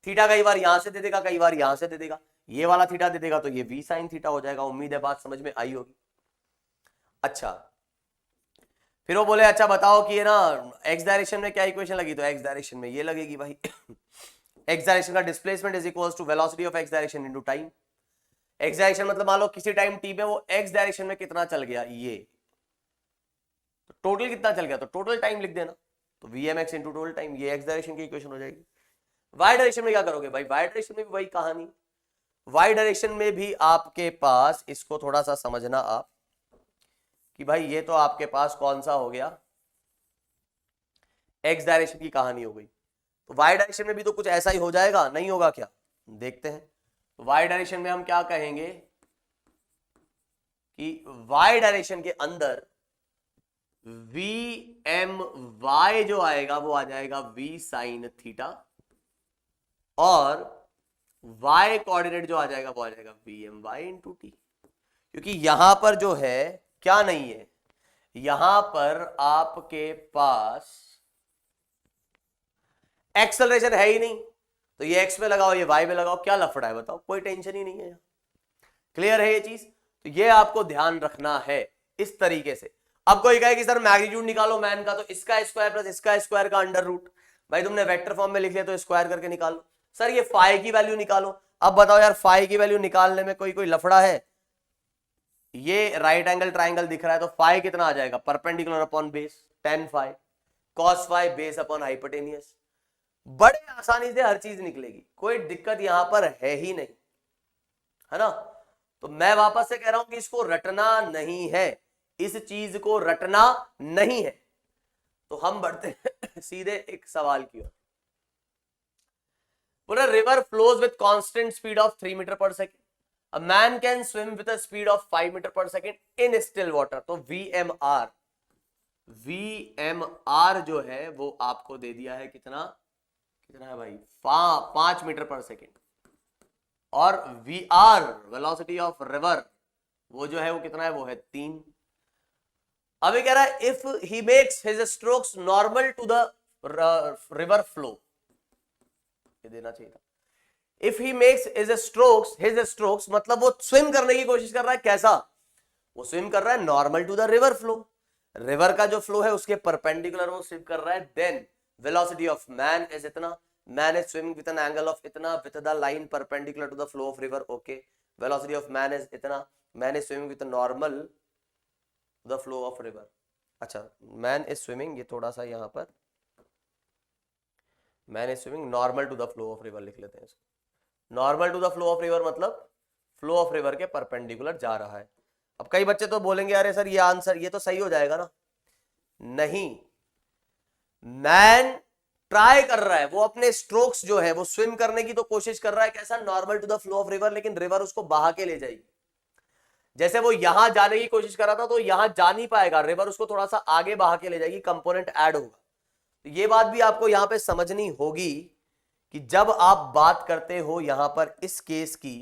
S1: थीटा कई बार यहां से दे देगा, कई बार यहां से दे देगा, ये वाला थीटा दे देगा तो ये v साइन थीटा हो जाएगा। उम्मीद है बात समझ में आई होगी। अच्छा फिर वो बोले अच्छा बताओ कि ये ना एक्स डायरेक्शन में क्या इक्वेशन लगी, तो एक्स डायरेक्शन में ये लगेगी भाई एक्स डायरेक्शन का displacement is equals to velocity of X direction into time. X direction मतलब मान लो किसी टाइम टी में वो एक्स डायरेक्शन में कितना चल गया, ये तो टोटल कितना चल गया, तो टोटल टाइम लिख देना, तो V M x into total time, ये एक्स डायरेक्शन की इक्वेशन हो जाएगी। वाई डायरेक्शन में क्या करोगे भाई? वाई डायरेक्शन में भी वही कहानी। वाई डायरेक्शन में भी आपके पास, इसको थोड़ा सा समझना आप कि भाई ये तो आपके पास कौन सा हो गया, एक्स डायरेक्शन की कहानी हो गई। तो वाई डायरेक्शन में भी तो कुछ ऐसा ही हो जाएगा, नहीं होगा क्या? देखते हैं। वाई डायरेक्शन में हम क्या कहेंगे कि वाई डायरेक्शन के अंदर वी एम वाई जो आएगा वो आ जाएगा वी साइन थीटा, और वाई कोऑर्डिनेट जो आ जाएगा वो आ जाएगा we M Y into T. क्योंकि यहां पर जो है क्या नहीं है, यहां पर आपके पास एक्सेलरेशन है ही नहीं, तो ये एक्स में लगाओ, ये वाई में लगाओ, क्या लफड़ा है बताओ? कोई टेंशन ही नहीं है। क्लियर है ये चीज? तो ये आपको ध्यान रखना है इस तरीके से। अब कोई कहे कि सर मैग्नीट्यूड निकालो मैन का, तो इसका स्क्वायर प्लस इसका स्क्वायर का अंडर रूट। भाई तुमने वेक्टर फॉर्म में लिख लिया तो स्क्वायर करके निकालो। सर ये फाई की वैल्यू निकालो। अब बताओ यार फाई की वैल्यू निकालने में कोई लफड़ा है? ये राइट एंगल ट्राइंगल दिख रहा है, तो फाई कितना आ जाएगा? Perpendicular upon base tan phi, cos phi base upon hypotenuse. बड़े आसानी से हर चीज निकलेगी, कोई दिक्कत यहां पर है ही नहीं, है ना? तो मैं वापस से कह रहा हूं कि इसको रटना नहीं है, इस चीज को रटना नहीं है। तो हम बढ़ते हैं सीधे एक सवाल की ओर। बोला river flows with constant speed of 3 metre पर second, a man can swim with a speed of 5 metre पर सेकेंड इन स्टिल वाटर। तो वीएमआर जो है वो आपको दे दिया है कितना है भाई? 5 मीटर पर सेकेंड। और V R velocity of river वो जो है वो कितना है? वो है 3। अभी कह रहा है if he makes his strokes normal to the river flow, ये देना चाहिए था। If he makes his strokes मतलब वो स्विम करने की कोशिश कर रहा है, कैसा? वो स्विम कर रहा है normal to the river flow, river का जो फ्लो है उसके परपेंडिकुलर वो स्विम कर रहा है। Then velocity of man is इतना, man is swimming with an angle of इतना with the line perpendicular to the flow of river. Okay, velocity of man is इतना, man is swimming with normal the flow of river. अच्छा, man is swimming, ये थोड़ा सा यहां पर man is swimming normal to the flow of river लिख लेते हैं इसको। Normal to the flow of river मतलब फ्लो ऑफ रिवर के परपेंडिकुलर जा रहा है। अब कई बच्चे तो बोलेंगे अरे सर ये आंसर ये तो सही हो जाएगा ना। नहीं, मैन ट्राई कर रहा है, वो अपने स्ट्रोक्स जो है वो स्विम करने की तो कोशिश कर रहा है, कैसा, normal to the flow of river, लेकिन रिवर उसको बहा के ले जाएगी। जैसे वो यहां जाने की कोशिश कर रहा था तो यहां जा नहीं पाएगा, रिवर उसको थोड़ा सा आगे बहा के ले जाएगी, कंपोनेंट ऐड होगा। तो ये बात भी आपको यहां पे समझनी होगी कि जब आप बात करते हो यहां पर इस केस की,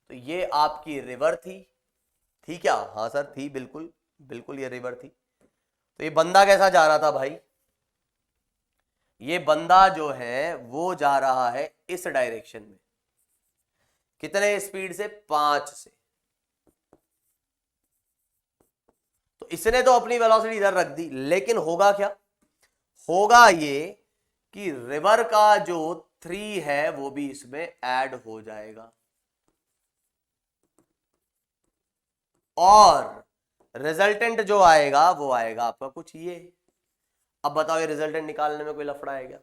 S1: तो ये आपकी रिवर थी क्या? हाँ सर थी, बिल्कुल बिल्कुल ये रिवर थी। तो ये बंदा कैसा जा रहा था भाई? ये बंदा जो है वो जा रहा है इस डायरेक्शन में। कितने स्पीड से? 5 से। तो इसने तो अपनी वेलोसिटी इधर रख दी, लेकिन होगा क्या? होगा ये कि रिवर का जो 3 है वो भी इसमें ऐड हो जाएगा, और रिजल्टेंट जो आएगा वो आएगा आपका कुछ ये। अब बताओ ये रिजल्टेंट निकालने में कोई लफड़ा है क्या?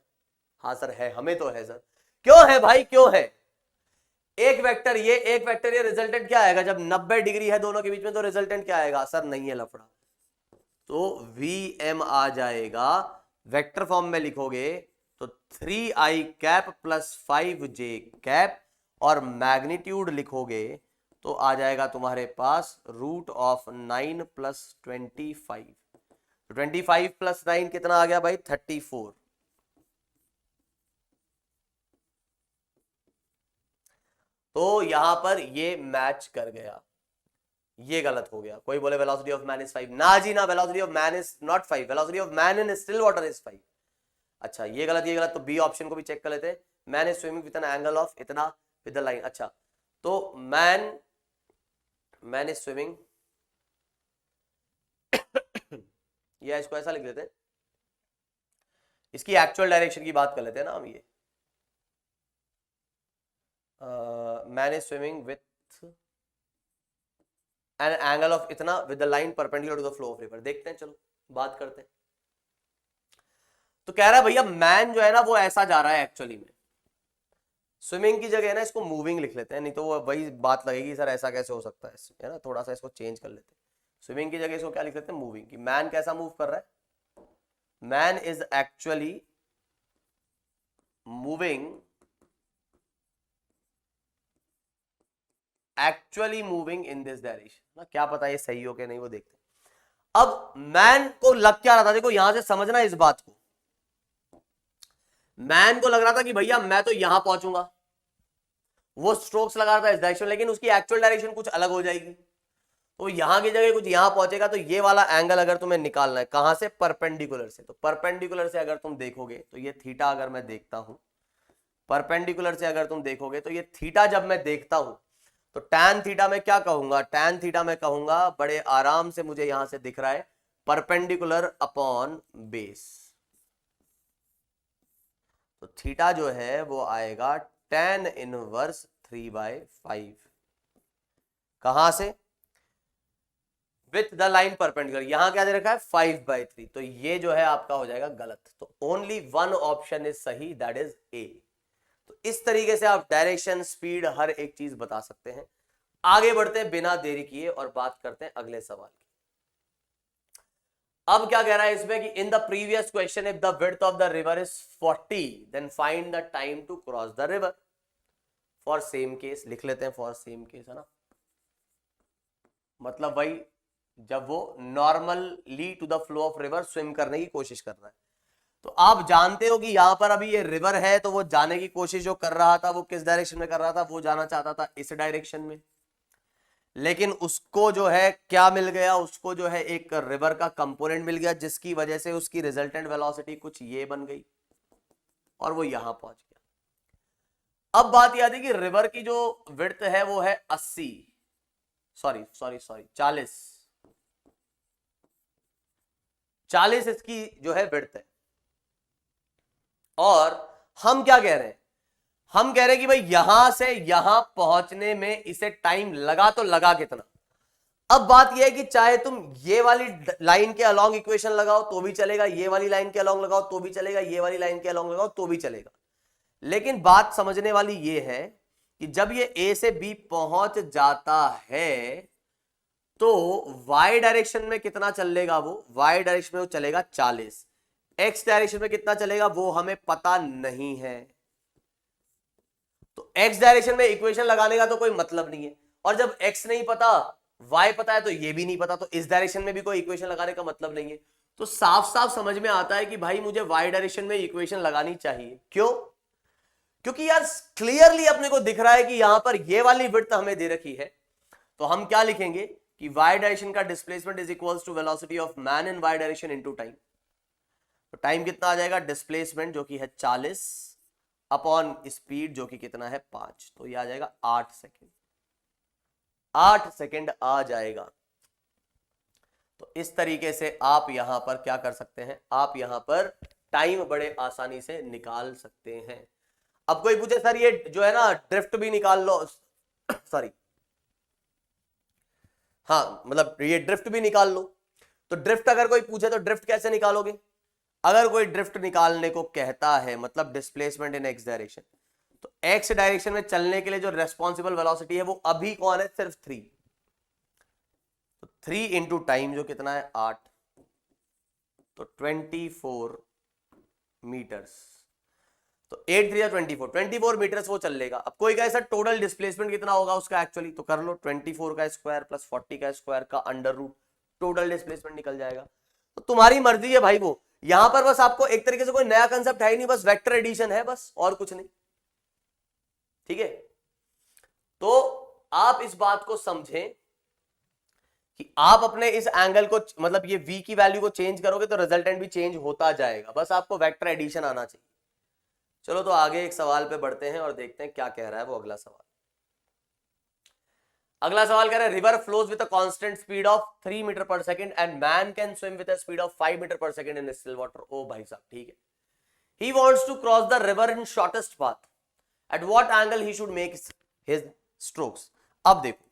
S1: हाँ सर है, हमें तो है सर। क्यों है भाई, क्यों है? एक वेक्टर ये, एक वेक्टर ये, रिजल्टेंट क्या आएगा? जब 90 डिग्री है दोनों के बीच में तो रिजल्टेंट क्या आएगा? सर नहीं है लफड़ा, तो वी आ जाएगा। वेक्टर फॉर्म में लिखोगे तो 3i cap plus 5j cap, और मैग्नीट्यूड लिखोगे तो आ जाएगा तुम्हारे पास √9 प्लस 25। 25 प्लस 9 कितना आ गया भाई? 34। तो यहां पर ये मैच कर गया, ये गलत हो गया। कोई बोले वेलोसिटी ऑफ मैन इज 5, ना जी ना, velocity of man is not 5, velocity of man in still water is 5। अच्छा ये गलत, ये गलत, तो बी ऑप्शन को भी चेक कर लेते हैं। Man is swimming with an angle of इतना विद द लाइन। अच्छा तो मैन इज स्विमिंग या इसको ऐसा लिख देते हैं, इसकी एक्चुअल डायरेक्शन की बात कर लेते हैं ना हम। ये man is swimming with an angle of इतना with the line perpendicular to the flow of river. देखते हैं, चलो बात करते हैं। तो कह रहा है भैया मैन जो है ना वो ऐसा जा रहा है, एक्चुअली में स्विमिंग की जगह ना इसको मूविंग लिख लेते हैं, नहीं तो वो वही बात लगेगी सर ऐसा कैसे हो सकता है ना। थोड़ा सा इसको चेंज कर लेते हैं, स्विमिंग की जगह इसको क्या लिख लेते हैं? मूविंग। की मैन कैसा मूव कर रहा है? Man is actually moving in this direction ना। क्या पता ये सही हो कि नहीं, वो देखते हैं। अब मैन को लग क्या रहा था, देखो यहां से समझना इस बात को। मैन को लग रहा था कि भैया मैं तो यहां पहुंचूंगा, वो स्ट्रोक्स लगा रहा था इस डायरेक्शन, लेकिन उसकी एक्चुअल डायरेक्शन कुछ अलग हो जाएगी। तो यहां की जगह कुछ यहां पहुंचेगा। तो ये वाला एंगल अगर तुम्हें निकालना है कहां से? परपेंडिकुलर से। तो परपेंडिकुलर से अगर तुम देखोगे तो ये थीटा अगर मैं देखता हूं, परपेंडिकुलर से अगर तुम देखोगे तो ये थीटा जब मैं देखता हूं तो टैन थीटा में क्या कहूंगा? टैन थीटा में कहूंगा, बड़े आराम से मुझे यहां से दिख रहा है, परपेंडिकुलर अपॉन बेस। तो थीटा जो है वो आएगा tan इनवर्स 3/5। कहां से? With the line perpendicular. यहां क्या दे रखा है? 5/3। तो ये जो है आपका हो जाएगा गलत। तो ओनली वन ऑप्शन इज सही, दैट इज ए। तो इस तरीके से आप डायरेक्शन, स्पीड, हर एक चीज बता सकते हैं। आगे बढ़ते हैं बिना देरी किए और बात करते हैं अगले सवाल की। अब क्या कह रहा है इसमें कि in the previous question if the width of the river is 40 then find the time to cross the river for same case. लिख लेते हैं फॉर सेम केस, है ना। मतलब भाई जब वो normally to the flow of river swim करने की कोशिश कर रहा है। तो आप जानते हो कि यहां पर अभी ये रिवर है, तो वो जाने की कोशिश जो कर रहा था वो किस डायरेक्शन में कर रहा था? वो जाना चाहता था इस डायरेक्शन में, लेकिन उसको जो है क्या मिल गया? उसको जो है एक रिवर का कंपोनेंट मिल गया, जिसकी वजह से उसकी रिजल्टेंट वेलोसिटी कुछ ये बन गई और वो यहां पहुंच गया। अब बात याद है कि रिवर की जो विड्थ है वो है 80, सॉरी 40 इसकी जो है विड्थ है। और हम क्या कह रहे हैं? हम कह रहे हैं कि भाई यहां से यहां पहुंचने में इसे टाइम लगा, तो लगा कितना? अब बात यह है कि चाहे तुम ये वाली लाइन के अलोंग इक्वेशन लगाओ तो भी चलेगा, ये वाली लाइन के अलोंग लगाओ तो भी चलेगा, ये वाली लाइन के अलोंग लगाओ तो भी चलेगा, लेकिन बात समझने वाली ये है कि जब ये ए से बी पहुंच जाता है तो y डायरेक्शन में कितना चलेगा, वो y डायरेक्शन में वो चलेगा 40, x डायरेक्शन में कितना चलेगा वो हमें पता नहीं है, तो x डायरेक्शन में इक्वेशन लगाने का तो कोई मतलब नहीं है, और जब x नहीं पता y पता है तो ये भी नहीं पता, तो इस डायरेक्शन में भी कोई इक्वेशन लगाने का मतलब नहीं है। तो साफ साफ समझ में आता है कि भाई मुझे y डायरेक्शन में इक्वेशन लगानी चाहिए। क्यों? क्योंकि यार क्लियरली अपने को दिख रहा है कि यहां पर ये वाली विड्थ हमें दे रखी है, तो हम क्या लिखेंगे कि y डायरेक्शन का displacement is equals to velocity of man in y direction into time. तो टाइम कितना आ जाएगा, डिस्प्लेसमेंट जो कि है 40 अपॉन स्पीड जो कि कितना है 5, तो ये आ जाएगा 8 सेकेंड, 8 सेकेंड आ जाएगा। तो इस तरीके से आप यहां पर क्या कर सकते हैं, आप यहां पर टाइम बड़े आसानी से निकाल सकते हैं। अब कोई पूछे सर ये जो है ना ड्रिफ्ट भी निकाल लो, सॉरी हाँ मतलब ये ड्रिफ्ट भी निकाल लो, तो ड्रिफ्ट अगर कोई पूछे तो ड्रिफ्ट कैसे निकालोगे? अगर कोई ड्रिफ्ट निकालने को कहता है मतलब डिस्प्लेसमेंट इन एक्स डायरेक्शन, तो एक्स डायरेक्शन में चलने के लिए जो रेस्पॉन्सिबल वेलोसिटी है वो अभी कौन है, सिर्फ 3, तो 3 इंटू टाइम जो कितना है 8, तो 24 मीटर्स, तो 8 3 24 मीटर्स वो चल लेगा। अब कोई कहे सर टोटल डिस्प्लेसमेंट कितना होगा उसका एक्चुअली, तो कर लो 24 का स्क्वायर प्लस 40 का स्क्वायर का अंडर रूट, टोटल डिस्प्लेसमेंट निकल जाएगा। तो तुम्हारी मर्जी है भाई, वो यहां पर बस आपको एक तरीके से कोई नया कंसेप्ट है ही नहीं, बस वेक्टर एडिशन है बस, और कुछ नहीं। ठीक है, तो आप इस बात को समझें कि आप अपने इस एंगल को मतलब ये v की वैल्यू को चेंज करोगे तो रिजल्टेंट भी चेंज होता जाएगा, बस आपको वेक्टर एडिशन आना चाहिए। चलो तो आगे एक सवाल पे बढ़ते हैं और देखते हैं क्या कह रहा है वो अगला सवाल। अगला सवाल कह रहा है river flows with a constant speed of 3 metre per second and man can swim with a speed of 5 metre per second in still water. ओ भाई साहब ठीक है, he wants to cross the river in shortest path, at what angle he should make his strokes. अब देखो,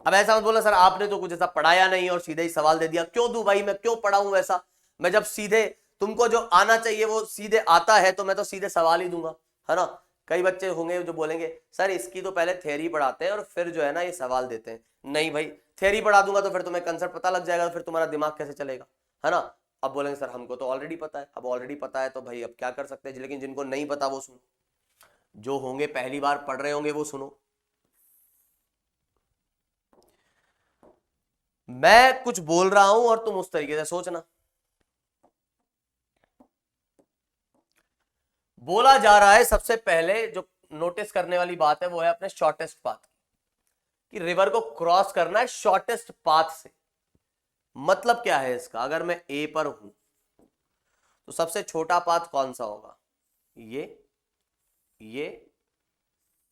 S1: अब ऐसा मत बोला सर आपने तो कुछ ऐसा पढ़ाया नहीं और सीधे ही सवाल दे दिया। क्यों दूं भाई, मैं क्यों पढ़ाऊं ऐसा, मैं जब सीधे तुमको जो आना चाहिए वो सीधे आता है तो मैं तो सीधे सवाल ही दूंगा, है ना। कई बच्चे होंगे जो बोलेंगे सर इसकी तो पहले थ्योरी पढ़ाते हैं और फिर जो है ना ये सवाल देते हैं। नहीं भाई, थ्योरी पढ़ा दूंगा तो फिर तुम्हें कंसेप्ट पता लग जाएगा, तो फिर तुम्हारा दिमाग कैसे चलेगा, है ना। अब बोलेंगे सर हमको तो ऑलरेडी पता है, अब ऑलरेडी पता है तो भाई अब क्या कर सकते हैं, लेकिन जिनको नहीं पता वो सुनो, जो होंगे पहली बार पढ़ रहे होंगे वो सुनो। मैं कुछ बोल रहा हूं और तुम उस तरीके से सोचना। बोला जा रहा है सबसे पहले जो नोटिस करने वाली बात है वो है अपने शॉर्टेस्ट पाथ कि रिवर को क्रॉस करना है शॉर्टेस्ट पाथ से। मतलब क्या है इसका, अगर मैं ए पर हूं तो सबसे छोटा पाथ कौन सा होगा, ये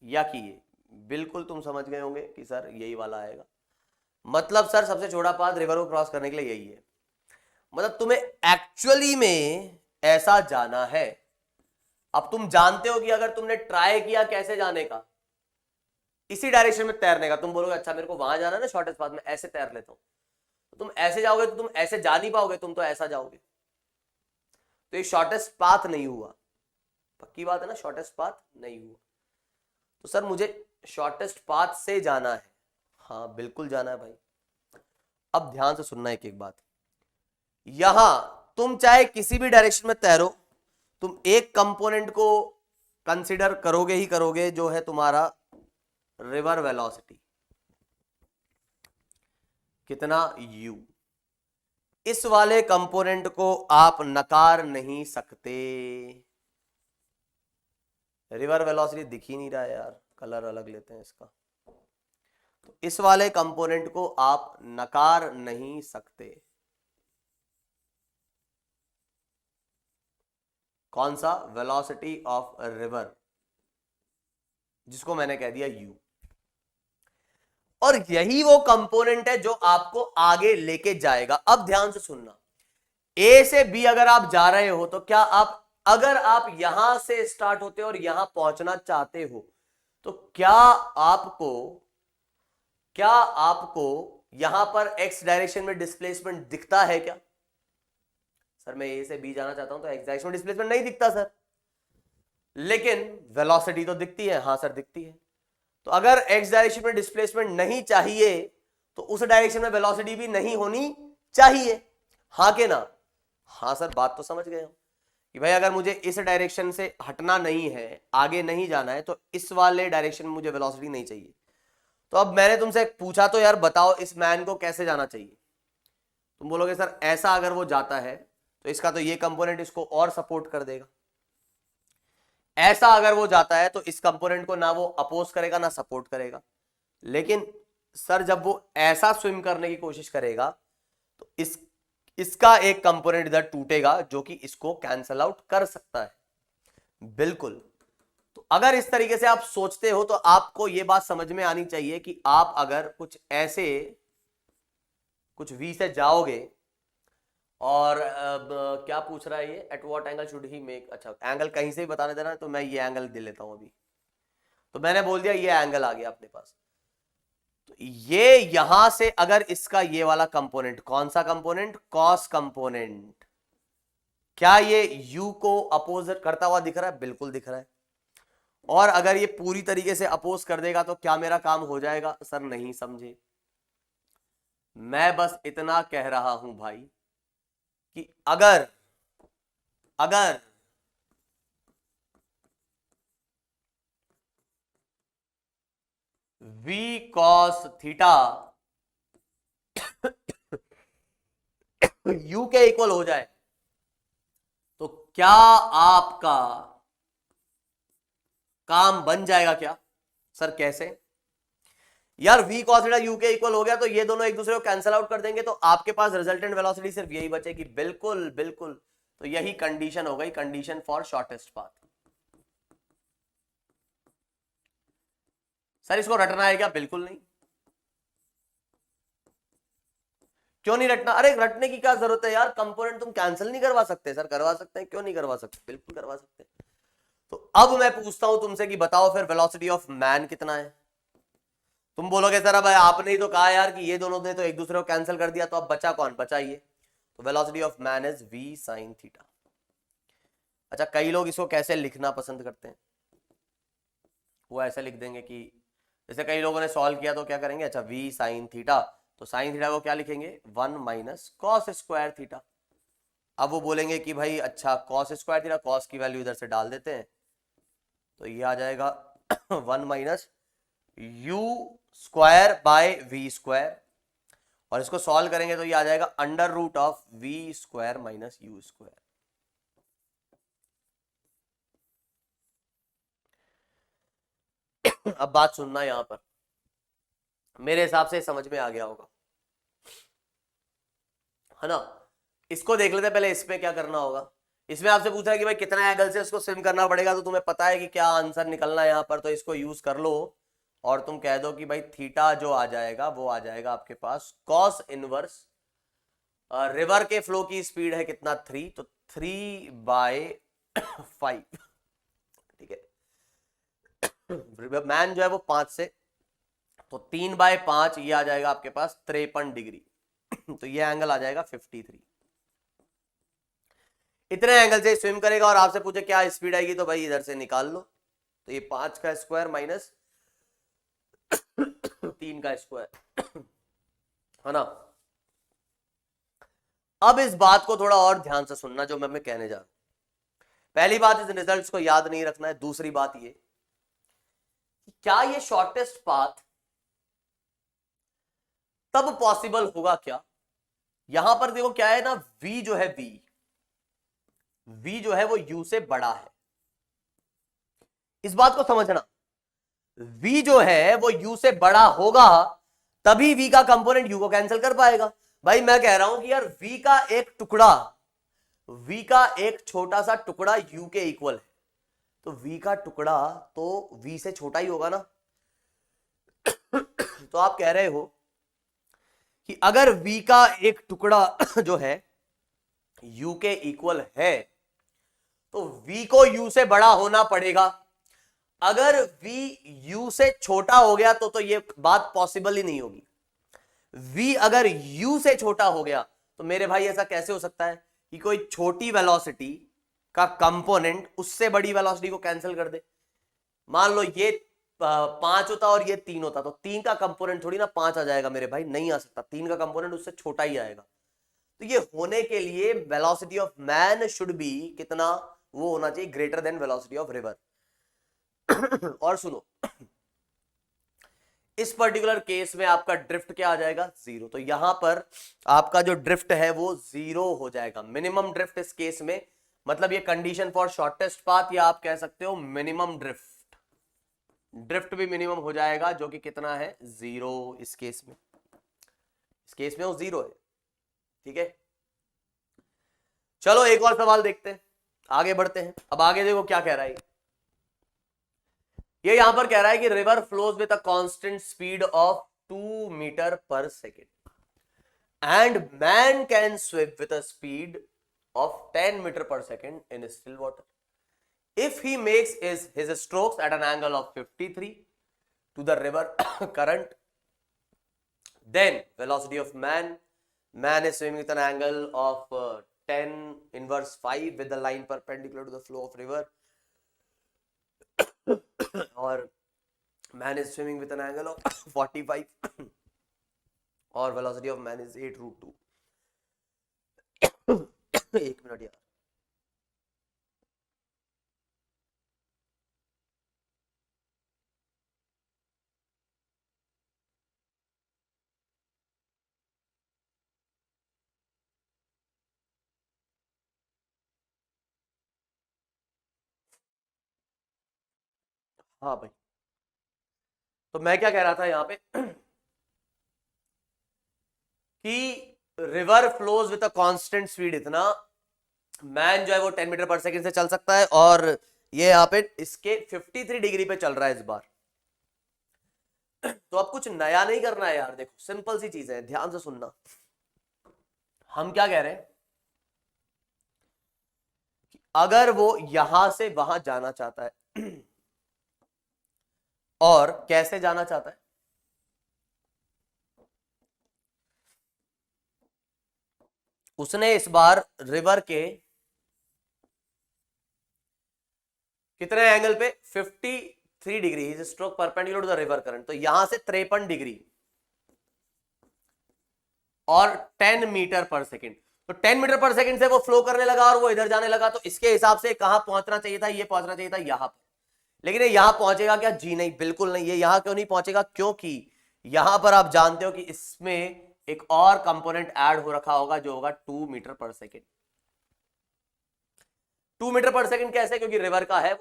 S1: या कि ये। बिल्कुल तुम समझ गए होंगे कि सर यही वाला आएगा, मतलब सर सबसे छोटा पाथ रिवर को क्रॉस करने के लिए यही है। मतलब तुम्हें एक्चुअली में ऐसा जाना है। अब तुम जानते हो कि अगर तुमने ट्राई किया कैसे जाने का, इसी डायरेक्शन में तैरने का, तुम बोलोगे अच्छा मेरे को वहां जाना है ना शॉर्टेस्ट पाथ में, ऐसे तैर लेता हूं, तो तुम ऐसे जाओगे तो तुम ऐसे जा नहीं पाओगे, तुम तो ऐसा जाओगे, तो ये शॉर्टेस्ट पाथ नहीं हुआ। पक्की बात है ना, शॉर्टेस्ट पाथ नहीं हुआ। तो सर मुझे शॉर्टेस्ट पाथ से जाना है, हाँ बिल्कुल जाना है भाई। अब ध्यान से सुनना एक एक बात, यहां तुम चाहे किसी भी डायरेक्शन में तैरो, तुम एक कंपोनेंट को कंसीडर करोगे ही करोगे जो है तुम्हारा रिवर वेलोसिटी, कितना u। इस वाले कंपोनेंट को आप नकार नहीं सकते। रिवर वेलोसिटी दिख ही नहीं रहा है यार, कलर अलग लेते हैं इसका। तो इस वाले कंपोनेंट को आप नकार नहीं सकते। कौन सा, वेलोसिटी ऑफ रिवर, जिसको मैंने कह दिया u। और यही वो कंपोनेंट है जो आपको आगे लेके जाएगा। अब ध्यान से सुनना, ए से बी अगर आप जा रहे हो तो क्या आप, अगर आप यहां से स्टार्ट होते हो और यहां पहुंचना चाहते हो तो क्या आपको यहां पर x डायरेक्शन में डिस्प्लेसमेंट दिखता है क्या? सर मैं ए से बी जाना चाहता हूं तो x डायरेक्शन में डिस्प्लेसमेंट नहीं दिखता सर, लेकिन वेलोसिटी तो दिखती है। हाँ सर दिखती है। तो अगर x डायरेक्शन में डिस्प्लेसमेंट नहीं चाहिए तो उस डायरेक्शन में वेलोसिटी भी नहीं होनी चाहिए। हाँ के ना? हाँ सर, बात तो समझ गए हम कि भाई अगर मुझे इस डायरेक्शन से हटना नहीं है, आगे नहीं जाना है, तो इस वाले डायरेक्शन में मुझे वेलोसिटी नहीं चाहिए। तो अब मैंने तुमसे पूछा तो यार बताओ इस मैन को कैसे जाना चाहिए? तुम बोलोगे सर ऐसा अगर वो जाता है तो इसका तो ये कंपोनेंट इसको और सपोर्ट कर देगा, ऐसा अगर वो जाता है तो इस कंपोनेंट को ना वो अपोज करेगा ना सपोर्ट करेगा। लेकिन सर जब वो ऐसा स्विम करने की कोशिश करेगा तो इसका एक कंपोनेंट इधर टूटेगा जो कि इसको कैंसल आउट कर सकता है। बिल्कुल। तो अगर इस तरीके से आप सोचते हो तो आपको यह बात समझ में आनी चाहिए कि आप अगर कुछ ऐसे कुछ वी से जाओगे और क्या पूछ रहा है ये, eight what angle should he make, अच्छा एंगल कहीं से भी बताने देना, तो मैं ये एंगल दे लेता हूं अभी। तो मैंने बोल दिया ये एंगल आ गया अपने पास। तो ये यहां से अगर इसका ये वाला कंपोनेंट, कौन सा कंपोनेंट, कॉस कंपोनेंट, क्या ये यू को अपोज करता हुआ दिख रहा है? बिल्कुल दिख रहा है। और अगर ये पूरी तरीके से अपोज कर देगा तो क्या मेरा काम हो जाएगा? सर नहीं समझे, मैं बस इतना कह रहा हूं भाई कि अगर अगर v cos थीटा u के इक्वल हो जाए तो क्या आपका काम बन जाएगा क्या? सर कैसे? यार v cos थीटा u के इक्वल हो गया तो ये दोनों एक दूसरे को कैंसिल आउट कर देंगे तो आपके पास रिजल्टेंट वेलोसिटी सिर्फ यही बचेगी। बिल्कुल बिल्कुल। तो यही कंडीशन हो गई, condition for shortest path. Sir इसको रटना है क्या? बिल्कुल नहीं। क्यों नहीं रटना? अरे रटने की क्या जरूरत है यार, कंपोनेंट तुम कैंसिल नहीं करवा सकते? सर करवा सकते हैं, क्यों नहीं करवा सकते, बिल्कुल करवा सकते हैं। तो अब मैं पूछता हूं तुमसे कि बताओ फिर वेलोसिटी ऑफ मैन कितना है? तुम बोलोगे सर अब आपने ही तो कहा यार कि ये दोनों ने तो एक दूसरे को कैंसिल कर दिया, तो अब बचा कौन? बचा ये। तो velocity of man is v sin theta. अच्छा कई लोग इसको कैसे लिखना पसंद करते हैं, वो ऐसे लिख देंगे कि जैसे कई लोगों ने सॉल्व किया तो क्या करेंगे, अच्छा v sin थीटा, तो साइन थीटा को क्या लिखेंगे, 1 माइनस कॉस स्क्वायर थीटा। अब वो बोलेंगे कि भाई अच्छा कॉस स्क्वायर थीटा, कॉस की वैल्यू इधर से डाल देते हैं तो ये आ जाएगा 1 minus u square by v square, और इसको सॉल्व करेंगे तो ये आ जाएगा under root of v square minus u square. अब बात सुनना यहां पर, मेरे हिसाब से समझ में आ गया होगा, है ना? इसको देख लेते पहले, इसमें क्या करना होगा। इसमें आपसे पूछ रहा है कि भाई कितना एंगल से उसको स्विम करना पड़ेगा, तो तुम्हें पता है कि क्या आंसर निकलना है यहां पर, तो इसको यूज कर लो और तुम कह दो कि भाई थीटा जो आ जाएगा वो आ जाएगा आपके पास कॉस इनवर्स, रिवर के फ्लो की स्पीड है कितना, 3, तो 3/5। ठीक है, मैन जो है वो 5 से, तो 3/5 ये आ जाएगा आपके पास 53 डिग्री। तो ये एंगल आ जाएगा 53। इतने एंगल से स्विम करेगा और आपसे पूछे क्या स्पीड आएगी, तो भाई इधर से निकाल लो, तो ये 5 का स्क्वायर माइनस 3 का स्क्वायर, है ना? अब इस बात को थोड़ा और ध्यान से सुनना जो मैं कहने जा रहा हूं। पहली बात, इस रिजल्ट्स को याद नहीं रखना है। दूसरी बात ये, क्या ये शॉर्टेस्ट पाथ तब पॉसिबल होगा क्या? यहां पर देखो क्या है ना, v जो है v जो है वो u से बड़ा है। इस बात को समझना, v जो है वो u से बड़ा होगा तभी v का कंपोनेंट u को कैंसिल कर पाएगा। भाई मैं कह रहा हूं कि यार v का एक टुकड़ा, v का एक छोटा सा टुकड़ा u के इक्वल है, तो v का टुकड़ा तो v से छोटा ही होगा ना। तो आप कह रहे हो कि अगर v का एक टुकड़ा जो है u के इक्वल है तो v को u से बड़ा होना पड़ेगा। अगर v u से छोटा हो गया तो ये बात पॉसिबल ही नहीं होगी। v अगर u से छोटा हो गया तो मेरे भाई ऐसा कैसे हो सकता है कि कोई छोटी वेलोसिटी का कंपोनेंट उससे बड़ी वेलोसिटी को कैंसिल कर दे। मान लो ये 5 होता और ये 3 होता, तो 3 का कंपोनेंट थोड़ी ना 5 आ जाएगा मेरे भाई, नहीं आ सकता, 3 का कंपोनेंट उससे छोटा ही आएगा। तो ये होने के लिए velocity of man should be कितना, वो होना चाहिए greater than velocity of river. और सुनो, इस पर्टिकुलर केस में आपका ड्रिफ्ट क्या आ जाएगा, जीरो। तो यहां पर आपका जो ड्रिफ्ट है वो जीरो हो जाएगा, मिनिमम ड्रिफ्ट इस केस में, मतलब ये कंडीशन फॉर शॉर्टेस्ट पाथ, या आप कह सकते हो मिनिमम ड्रिफ्ट, ड्रिफ्ट भी मिनिमम हो जाएगा जो कि कितना है, जीरो। इस केस में वो जीरो है। ठीक है, चलो एक और सवाल देखते हैं, आगे बढ़ते हैं। अब आगे देखो क्या कह रहा है ये, यहां पर कह रहा है कि river flows with a constant speed of 2 metre पर second and man can swim with a speed of 10 meter per second in still water. If he makes his strokes at an angle of 53 to the river current, then velocity of man is swimming with an angle of 10 inverse 5 with the line perpendicular to the flow of river, or man is swimming with an angle of 45 or velocity of man is 8 root 2. एक minute यार, हाँ भाई, तो मैं क्या कह रहा था यहां पे कि river flows with a constant speed, इतना मैन जो है वो 10 मीटर पर सेकंड से चल सकता है, और ये यहां पे इसके 53 डिग्री पे चल रहा है इस बार। तो अब कुछ नया नहीं करना है यार, देखो सिंपल सी चीज है, ध्यान से सुनना। हम क्या कह रहे हैं कि अगर वो यहां से वहां जाना चाहता है और कैसे जाना चाहता है, उसने इस बार रिवर के कितने एंगल पे, 53 degree, is stroke perpendicular to the river current, तो यहां से 53 डिग्री और 10 मीटर पर सेकंड, तो 10 मीटर पर सेकंड से वो फ्लो करने लगा और वो इधर जाने लगा, तो इसके हिसाब से कहां पहुंचना चाहिए था, ये पहुंचना चाहिए था यहां पर। लेकिन ये यहां पहुंचेगा क्या, जी नहीं, बिल्कुल नहीं। ये यहां क्यों नहीं पहुंचेगा, क्योंकि यहां पर आप जानते हो कि इसमें एक और कंपोनेंट ऐड हो रखा होगा जो होगा 2 metre per second. 2 metre per second कैसे, क्योंकि रिवर का है।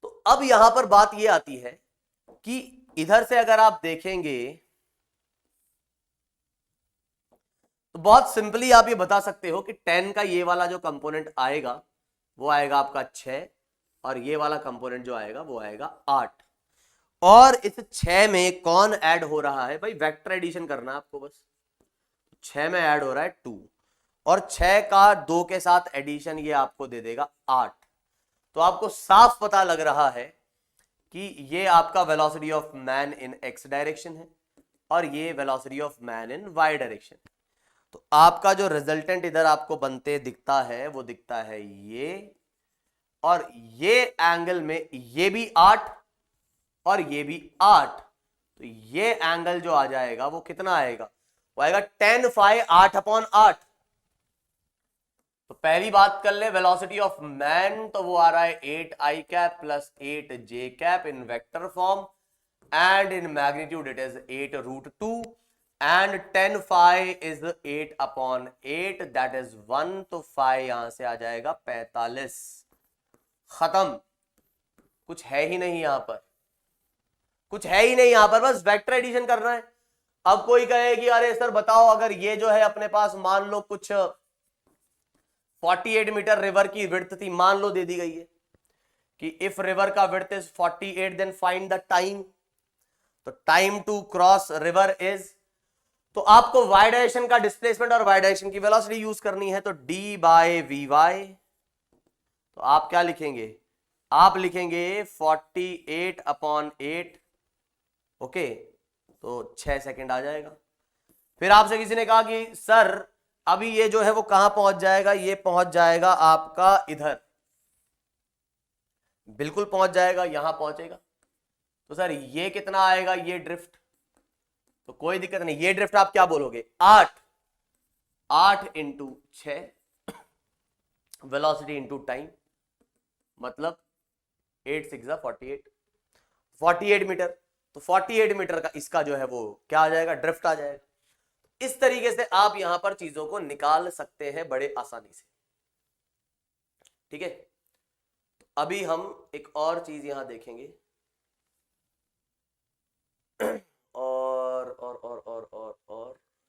S1: तो अब यहां पर बात यह आती है कि इधर से अगर आप देखेंगे तो बहुत सिंपली आप ये बता सकते हो कि 10 का ये वाला जो कंपोनेंट आएगा वो आएगा आपका 6, और ये वाला कंपोनेंट जो आएगा वो आएगा 8। और इस 6 में कौन ऐड हो रहा है भाई, वेक्टर एडिशन करना है आपको बस। 6 में ऐड हो रहा है 2, और 6 का 2 के साथ एडिशन ये आपको दे देगा 8। तो आपको साफ पता लग रहा है कि ये आपका velocity of man in x direction है और ये velocity of man in y direction. तो आपका जो रिजल्टेंट इधर आपको बनते दिखता है वो दिखता है ये, और ये एंगल में ये भी 8 और ये भी 8, तो ये एंगल जो आ जाएगा वो कितना आएगा, वो आएगा 10 फाई 8/8। तो पहली बात कर ले वेलोसिटी ऑफ मैन, तो वो आ रहा है 8i cap plus 8j cap in vector form, and in magnitude it is 8 root 2, and 10 phi is 8/8, that is 1। तो फाई यहां से आ जाएगा 45। खत्म, कुछ है ही नहीं यहां पर, कुछ है ही नहीं यहां पर, बस वेक्टर एडिशन करना है। अब कोई कहे कि अरे सर बताओ, अगर ये जो है अपने पास मान लो कुछ 48 मीटर रिवर की विड्थ थी, मान लो दे दी गई है कि इफ रिवर का width is 48 then find the time, तो time to cross river is, तो आपको वाई डायरेक्शन का डिस्प्लेसमेंट और वाई डायरेक्शन की वेलोसिटी यूज करनी है, तो डी बाय वी वाई। तो आप क्या लिखेंगे, आप लिखेंगे 48/8, ओके। तो 6 सेकंड आ जाएगा। फिर आपसे किसी ने कहा कि सर अभी ये जो है वो कहां पहुंच जाएगा, ये पहुंच जाएगा आपका इधर, बिल्कुल पहुंच जाएगा, यहां पहुंचेगा। तो सर ये कितना आएगा, ये ड्रिफ्ट, तो कोई दिक्कत नहीं, ये ड्रिफ्ट आप क्या बोलोगे, 8 इंटू 6 वेलोसिटी इंटू टाइम, मतलब 8 6 48 मीटर। तो 48 मीटर का इसका जो है वो क्या आ जाएगा, ड्रिफ्ट आ जाएगा। इस तरीके से आप यहां पर चीजों को निकाल सकते हैं बड़े आसानी से, ठीक है। अभी हम एक और चीज यहां देखेंगे, और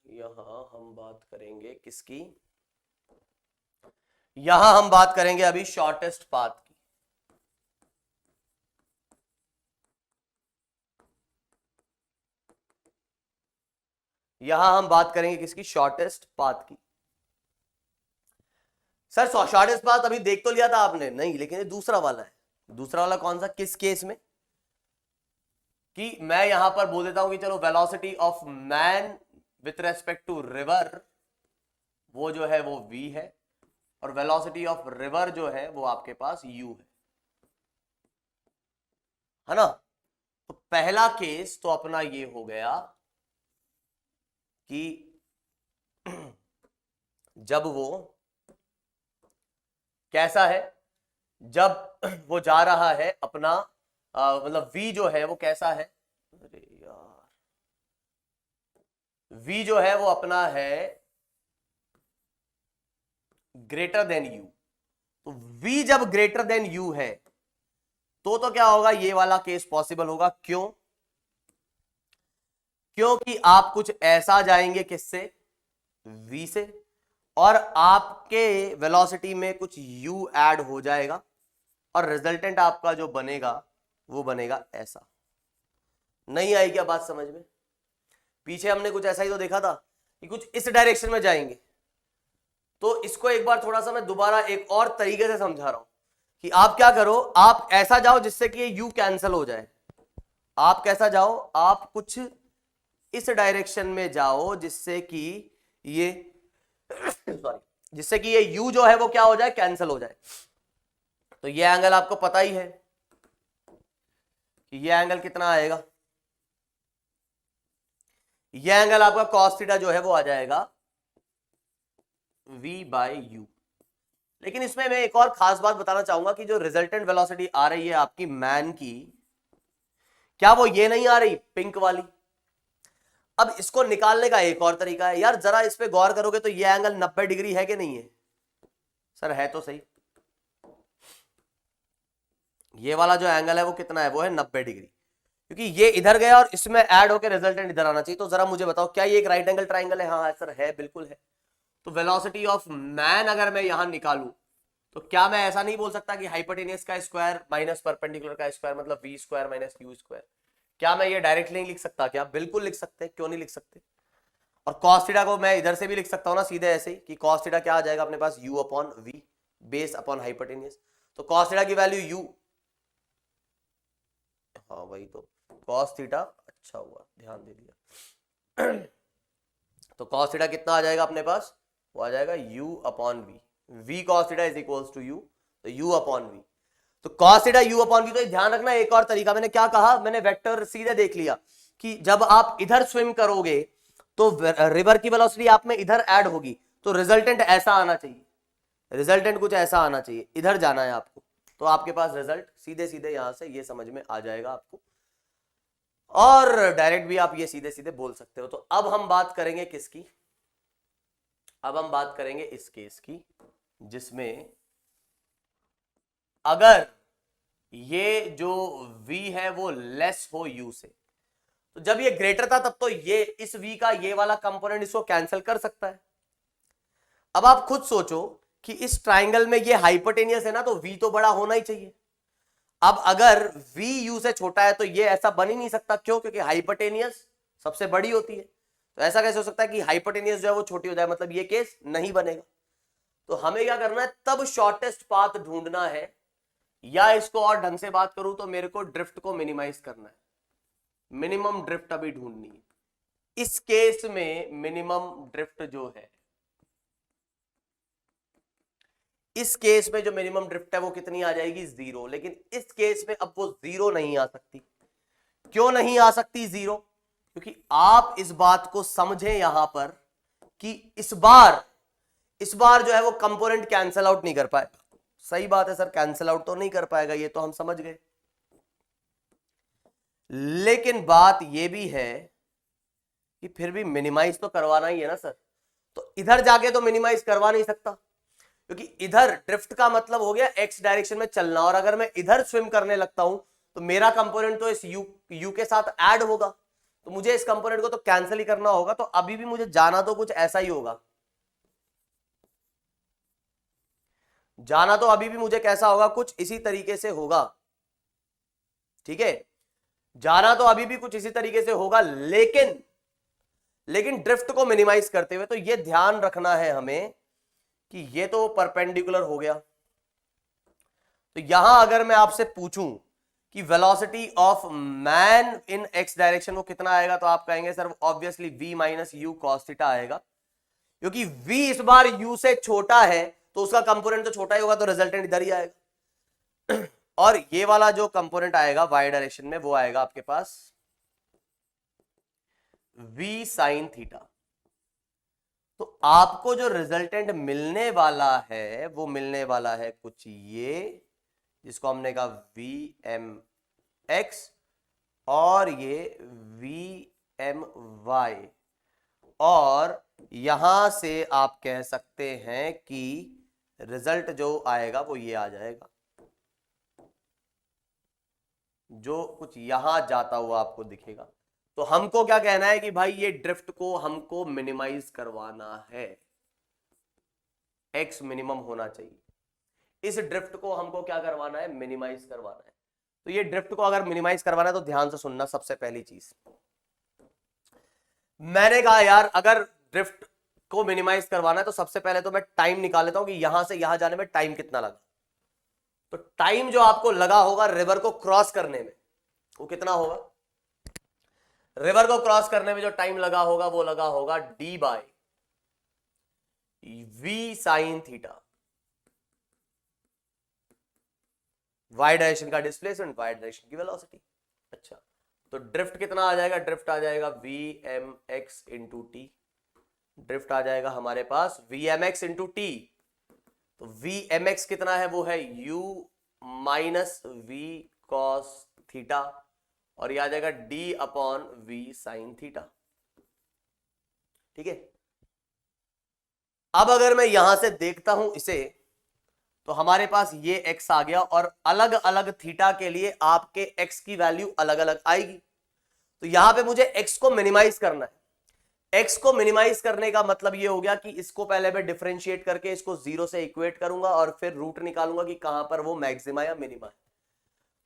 S1: यहां हम बात करेंगे किसकी, यहां हम बात करेंगे अभी शॉर्टेस्ट पाथ की। यहां हम बात करेंगे किसकी, शॉर्टेस्ट पाथ की। सर शॉर्टेस्ट पाथ अभी देख तो लिया था आपने, नहीं, लेकिन ये दूसरा वाला है। दूसरा वाला कौन सा, किस केस में, कि मैं यहां पर बोल देता हूं कि चलो velocity of man with respect to river वो जो है वो v है, और वेलोसिटी ऑफ रिवर जो है वो आपके पास u है ना। तो पहला केस तो अपना ये हो गया कि जब वो कैसा है, जब वो जा रहा है अपना मतलब v जो है वो कैसा है, अरे यार v जो है वो अपना है ग्रेटर देन u। तो v जब ग्रेटर देन u है तो क्या होगा, ये वाला केस पॉसिबल होगा। क्यों, क्योंकि आप कुछ ऐसा जाएंगे किससे, v से, और आपके वेलोसिटी में कुछ u ऐड हो जाएगा, और रिजल्टेंट आपका जो बनेगा वो बनेगा ऐसा। नहीं आई क्या बात समझ में, पीछे हमने कुछ ऐसा ही तो देखा था कि कुछ इस डायरेक्शन में जाएंगे। तो इसको एक बार थोड़ा सा मैं दोबारा एक और तरीके से समझा रहा हूं कि आप क्या करो, आप ऐसा जाओ जिससे कि ये u कैंसिल हो जाए। आप कैसा जाओ, आप कुछ इस डायरेक्शन में जाओ जिससे कि ये सॉरी जिससे कि ये u जो है वो क्या हो जाए, कैंसिल हो जाए। तो ये एंगल आपको पता ही है कि ये एंगल कितना आएगा, ये एंगल आपका cos थीटा जो है वो आ जाएगा v/u। लेकिन इसमें मैं एक और खास बात बताना चाहूंगा कि जो रिजल्टेंट वेलोसिटी आ रही है आपकी मैन की, क्या वो ये नहीं आ रही पिंक वाली। अब इसको निकालने का एक और तरीका है यार, जरा इस पे गौर करोगे तो ये एंगल 90 डिग्री है कि नहीं है, सर है तो सही। ये वाला जो एंगल है वो कितना है, वो है 90 डिग्री, क्योंकि ये इधर गया और इसमें ऐड होकर रिजल्टेंट इधर आना चाहिए। तो जरा मुझे बताओ क्या ये एक राइट एंगल ट्राइंगल है, हाँ सर है, बिल्कुल है। तो वेलोसिटी ऑफ मैन अगर मैं यहां निकालूं तो क्या मैं ऐसा नहीं बोल सकता कि हाइपोटेनियस का स्क्वायर माइनस परपेंडिकुलर का स्क्वायर मतलब v square minus u square, क्या मैं ये डायरेक्टली नहीं लिख सकता, क्या बिल्कुल लिख सकते, क्यों नहीं लिख सकते। और cos थीटा को मैं इधर से भी लिख सकता हूं ना सीधे ऐसे ही कि cos थीटा क्या आ जाएगा अपने पास, u upon v base upon hypotenuse. तो cos थीटा की वैल्यू u, हाँ वही तो cos थीटा, अच्छा हुआ ध्यान दे दिया। तो cos थीटा कितना आ जाएगा अपने पास, वो आ जाएगा u upon v, v cos theta is equals to u, तो u अपॉन v। तो cos theta u upon v। तो ध्यान रखना एक और तरीका, मैंने क्या कहा, मैंने वेक्टर सीधे देख लिया कि जब आप इधर स्विम करोगे तो रिवर की वेलोसिटी आप में इधर ऐड होगी, तो रिजल्टेंट ऐसा आना चाहिए, रिजल्टेंट कुछ ऐसा आना चाहिए, इधर जाना है आपको, तो आपके पास रिजल्ट सीधे सीधे यहां से ये समझ में आ जाएगा आपको, और डायरेक्ट भी आप ये सीधे सीधे बोल सकते हो। तो अब हम बात करेंगे किसकी, अब हम बात करेंगे इस केस की जिसमें अगर ये जो v है वो लेस हो u से, तो जब ये ग्रेटर था तब तो ये इस v का ये वाला कंपोनेंट इसको कैंसिल कर सकता है। अब आप खुद सोचो कि इस ट्राइंगल में ये हाइपोटेनियस है ना, तो v तो बड़ा होना ही चाहिए। अब अगर v u से छोटा है तो ये ऐसा बन ही नहीं सकता, क्यों, क्योंकि हाइपोटेनियस सबसे बड़ी होती है। तो ऐसा कैसे हो सकता है कि हाइपोटेनियस जो है वो छोटी हो जाए, मतलब ये केस नहीं बनेगा। तो हमें क्या करना है, तब शॉर्टेस्ट पाथ ढूंढना है, या इसको और ढंग से बात करूं तो मेरे को ड्रिफ्ट को मिनिमाइज करना है, मिनिमम ड्रिफ्ट अभी ढूंढनी है। इस केस में मिनिमम ड्रिफ्ट जो है, इस केस में जो मिनिमम ड्रिफ्ट है वो कितनी आ जाएगी, 0। लेकिन इस केस में अब वो 0 नहीं आ सकती। क्यों नहीं आ सकती 0? क्योंकि आप इस बात को समझें यहां पर कि इस बार जो है वो कंपोनेंट कैंसल आउट नहीं कर पाएगा। सही बात है सर, कैंसल आउट तो नहीं कर पाएगा, ये तो हम समझ गए। लेकिन बात ये भी है कि फिर भी मिनिमाइज तो करवाना ही है ना सर। तो इधर जाके तो मिनिमाइज करवा नहीं सकता, क्योंकि इधर ड्रिफ्ट का मतलब हो गया एक्स डायरेक्शन में चलना, और अगर मैं इधर स्विम करने लगता हूं तो मेरा कंपोनेंट तो इस यू के साथ ऐड होगा, तो मुझे इस कंपोनेंट को तो कैंसिल ही करना होगा। तो अभी भी मुझे जाना तो कुछ ऐसा ही होगा, जाना तो अभी भी मुझे कैसा होगा, कुछ इसी तरीके से होगा। ठीक है, जाना तो अभी भी कुछ इसी तरीके से होगा, लेकिन ड्रिफ्ट को मिनिमाइज करते हुए तो यह ध्यान रखना है हमें कि ये तो परपेंडिकुलर हो गया। तो यहां अगर मैं आपसे पूछूं कि velocity of man in x direction वो कितना आएगा, तो आप कहेंगे sir obviously v minus you cos theta आएगा, क्योंकि v इस बार u से छोटा है तो उसका कंपोनेंट तो छोटा ही होगा, तो रिजल्टेंट इधर ही आएगा। और ये वाला जो कंपोनेंट आएगा y डायरेक्शन में वो आएगा आपके पास v साइन थीटा। तो आपको जो रिजल्टेंट मिलने वाला है वो मिलने वाला है कुछ ये, जिसको हमने कहा वी एम एक्स और ये वी एम वाई, और यहां से आप कह सकते हैं कि रिजल्ट जो आएगा वो ये आ जाएगा, जो कुछ यहां जाता हुआ आपको दिखेगा। तो हमको क्या कहना है कि भाई ये ड्रिफ्ट को हमको मिनिमाइज करवाना है, एक्स मिनिमम होना चाहिए। इस ड्रिफ्ट को हमको क्या करवाना है, मिनिमाइज करवाना है। तो ये ड्रिफ्ट को अगर मिनिमाइज करवाना है तो ध्यान से सुनना। सबसे पहली चीज मैंने कहा यार, अगर ड्रिफ्ट को मिनिमाइज करवाना है तो सबसे पहले तो मैं टाइम निकाल लेता हूं कि यहां से यहां जाने में टाइम कितना लगा। तो टाइम जो आपको लगा होगा रिवर को क्रॉस करने में वो कितना होगा, रिवर को क्रॉस करने में जो टाइम लगा होगा वो लगा होगा d by v sine theta, y direction का डिस्प्लेसमेंट, वाई डायरेक्शन की वेलोसिटी। अच्छा, तो ड्रिफ्ट कितना आ जाएगा, ड्रिफ्ट आ जाएगा V M x into t, drift आ जाएगा हमारे पास v M x into t. तो वी एम एक्स कितना है, वो है u minus v cos theta, और यह आ जाएगा d upon v sine theta. ठीक है, अब अगर मैं यहां से देखता हूं इसे, तो हमारे पास ये x आ गया, और अलग अलग थीटा के लिए आपके x की वैल्यू अलग अलग आएगी। तो यहां पे मुझे x को मिनिमाइज करना है। x को मिनिमाइज करने का मतलब ये हो गया कि इसको पहले मैं डिफरेंशिएट करके इसको 0 से इक्वेट करूंगा और फिर रूट निकालूंगा कि कहां पर वो मैक्सिमा या मिनिमा है।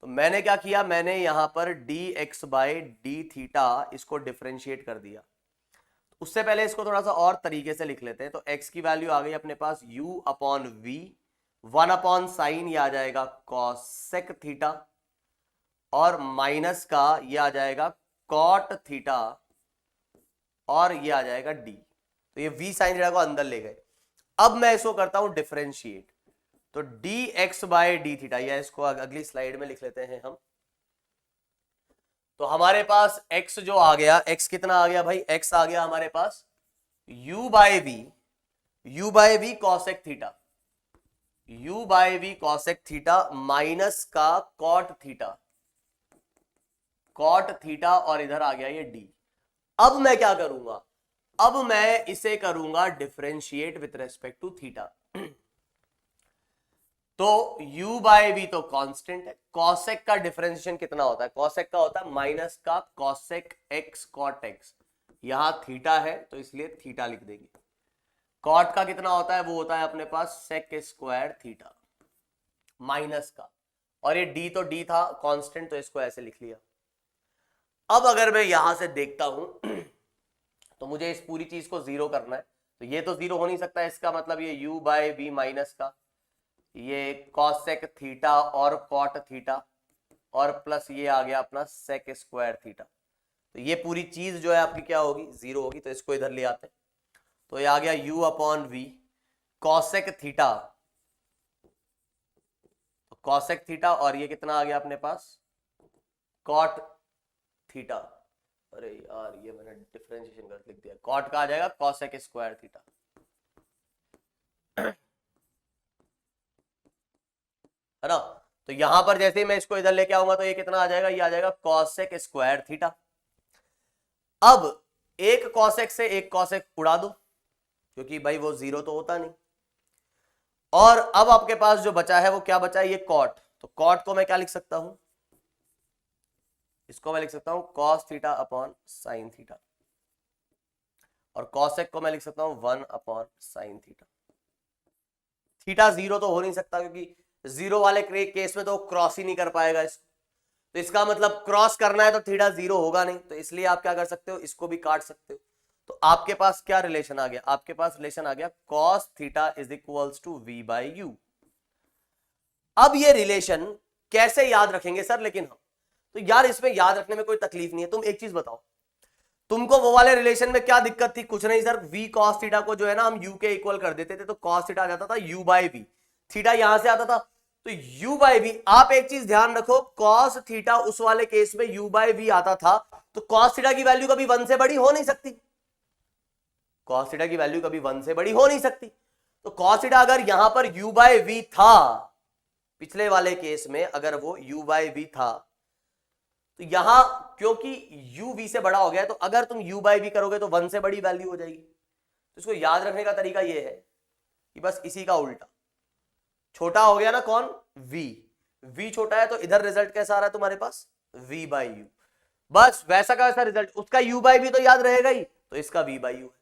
S1: तो मैंने क्या किया, मैंने यहां पर dx बाय डी थीटा इसको डिफरेंशिएट कर दिया। उससे पहले इसको थोड़ा सा और तरीके से लिख लेते हैं। तो x की वैल्यू आ गई अपने पास u upon v, 1 upon sine ये आ जाएगा कॉसेक थीटा, और माइनस का ये आ जाएगा कॉट थीटा, और ये आ जाएगा d। तो ये v साइन थीटा को अंदर ले गए। अब मैं इसको करता हूं डिफरेंशिएट, तो dx बाय डी थीटा, या इसको अगली स्लाइड में लिख लेते हैं हम। तो हमारे पास x जो आ गया, x कितना आ गया भाई, x आ गया हमारे पास u by v cosec theta, u by v cosec theta minus का कॉट थीटा, और इधर आ गया ये d। अब मैं क्या करूंगा, अब मैं इसे करूंगा differentiate with respect to theta. तो u बाय वी तो कांस्टेंट है, कॉसेक का डिफरेंशिएशन कितना होता है, कॉसेक का होता है माइनस का कॉसेक x कॉट x, यहां थीटा है तो इसलिए थीटा लिख देंगे। कॉट का कितना होता है, वो होता है अपने पास सेक स्क्वायर थीटा माइनस का, और ये d तो d था कांस्टेंट, तो इसको ऐसे लिख लिया। अब अगर मैं यहां से देखता हूं तो मुझे इस पूरी चीज को जीरो करना है, तो ये तो जीरो हो नहीं सकता, इसका मतलब ये u बाय वी माइनस का ये कॉसेक थीटा और कॉट थीटा, और प्लस ये आ गया अपना सेक स्क्वायर थीटा। तो ये पूरी चीज जो है आपकी क्या होगी, 0 होगी। तो इसको इधर ले आते हैं, तो ये आ गया u upon v cosec theta, तो कॉसेक थीटा, और ये कितना आ गया अपने पास, कॉट थीटा। अरे यार ये मैंने डिफरेंशिएशन कर लिख दिया, कॉट का आ जाएगा कॉसेक स्क्वायर थीटा। है ना। तो यहां पर जैसे ही मैं इसको इधर लेके आऊंगा तो ये कितना आ जाएगा, ये आ जाएगा कॉसेक स्क्वायर थीटा। अब एक कॉसेक से एक कॉसेक उड़ा दो, क्योंकि भाई वो 0 तो होता नहीं। और अब आपके पास जो बचा है वो क्या बचा है, ये कॉट। तो कॉट को मैं क्या लिख सकता हूं, इसको मैं लिख सकता हूं cos theta upon sine theta, और कॉसेक को मैं लिख सकता हूं 1 अपॉन साइन थीटा। थीटा 0 तो हो नहीं सकता, क्योंकि 0 वाले केस में तो क्रॉस ही नहीं कर पाएगा इसको। तो इसका मतलब क्रॉस करना है तो थीटा 0 होगा नहीं, तो इसलिए आप क्या कर सकते हो, इसको भी काट सकते हो। तो आपके पास क्या रिलेशन आ गया, आपके पास रिलेशन आ गया cos theta is equals to v by u. अब ये रिलेशन कैसे याद रखेंगे सर, लेकिन हम तो यार इसमें याद रखने में कोई तकलीफ नहीं है। तुम एक चीज बताओ, तुमको वो वाले रिलेशन में क्या दिक्कत थी, कुछ नहीं सर, v cos थीटा को जो है ना हम u के इक्वल कर देते थे, तो cos थीटा आ जाता था u बाई वी, थीटा यहां से आता था तो u बाई वी। आप एक चीज ध्यान रखो, cos थीटा उस वाले केस में u बाई वी आता था, तो cos थीटा की वैल्यू कभी 1 से बड़ी हो नहीं सकती, cos थीटा की वैल्यू कभी 1 से बड़ी हो नहीं सकती। तो cos थीटा अगर यहां पर u बाई वी था, पिछले वाले केस में अगर वो u बाई वी था, तो यहां क्योंकि u v से बड़ा हो गया है, तो अगर तुम u बाई वी करोगे तो 1 से बड़ी वैल्यू हो जाएगी। तो इसको याद रखने का तरीका यह है कि बस इसी का उल्टा, छोटा हो गया ना कौन, v, v छोटा है तो इधर रिजल्ट कैसा आ रहा है तुम्हारे पास, v बाई यू, बस वैसा का वैसा रिजल्ट, उसका u बाई वी तो याद रहेगा ही, तो इसका v बाई यू है।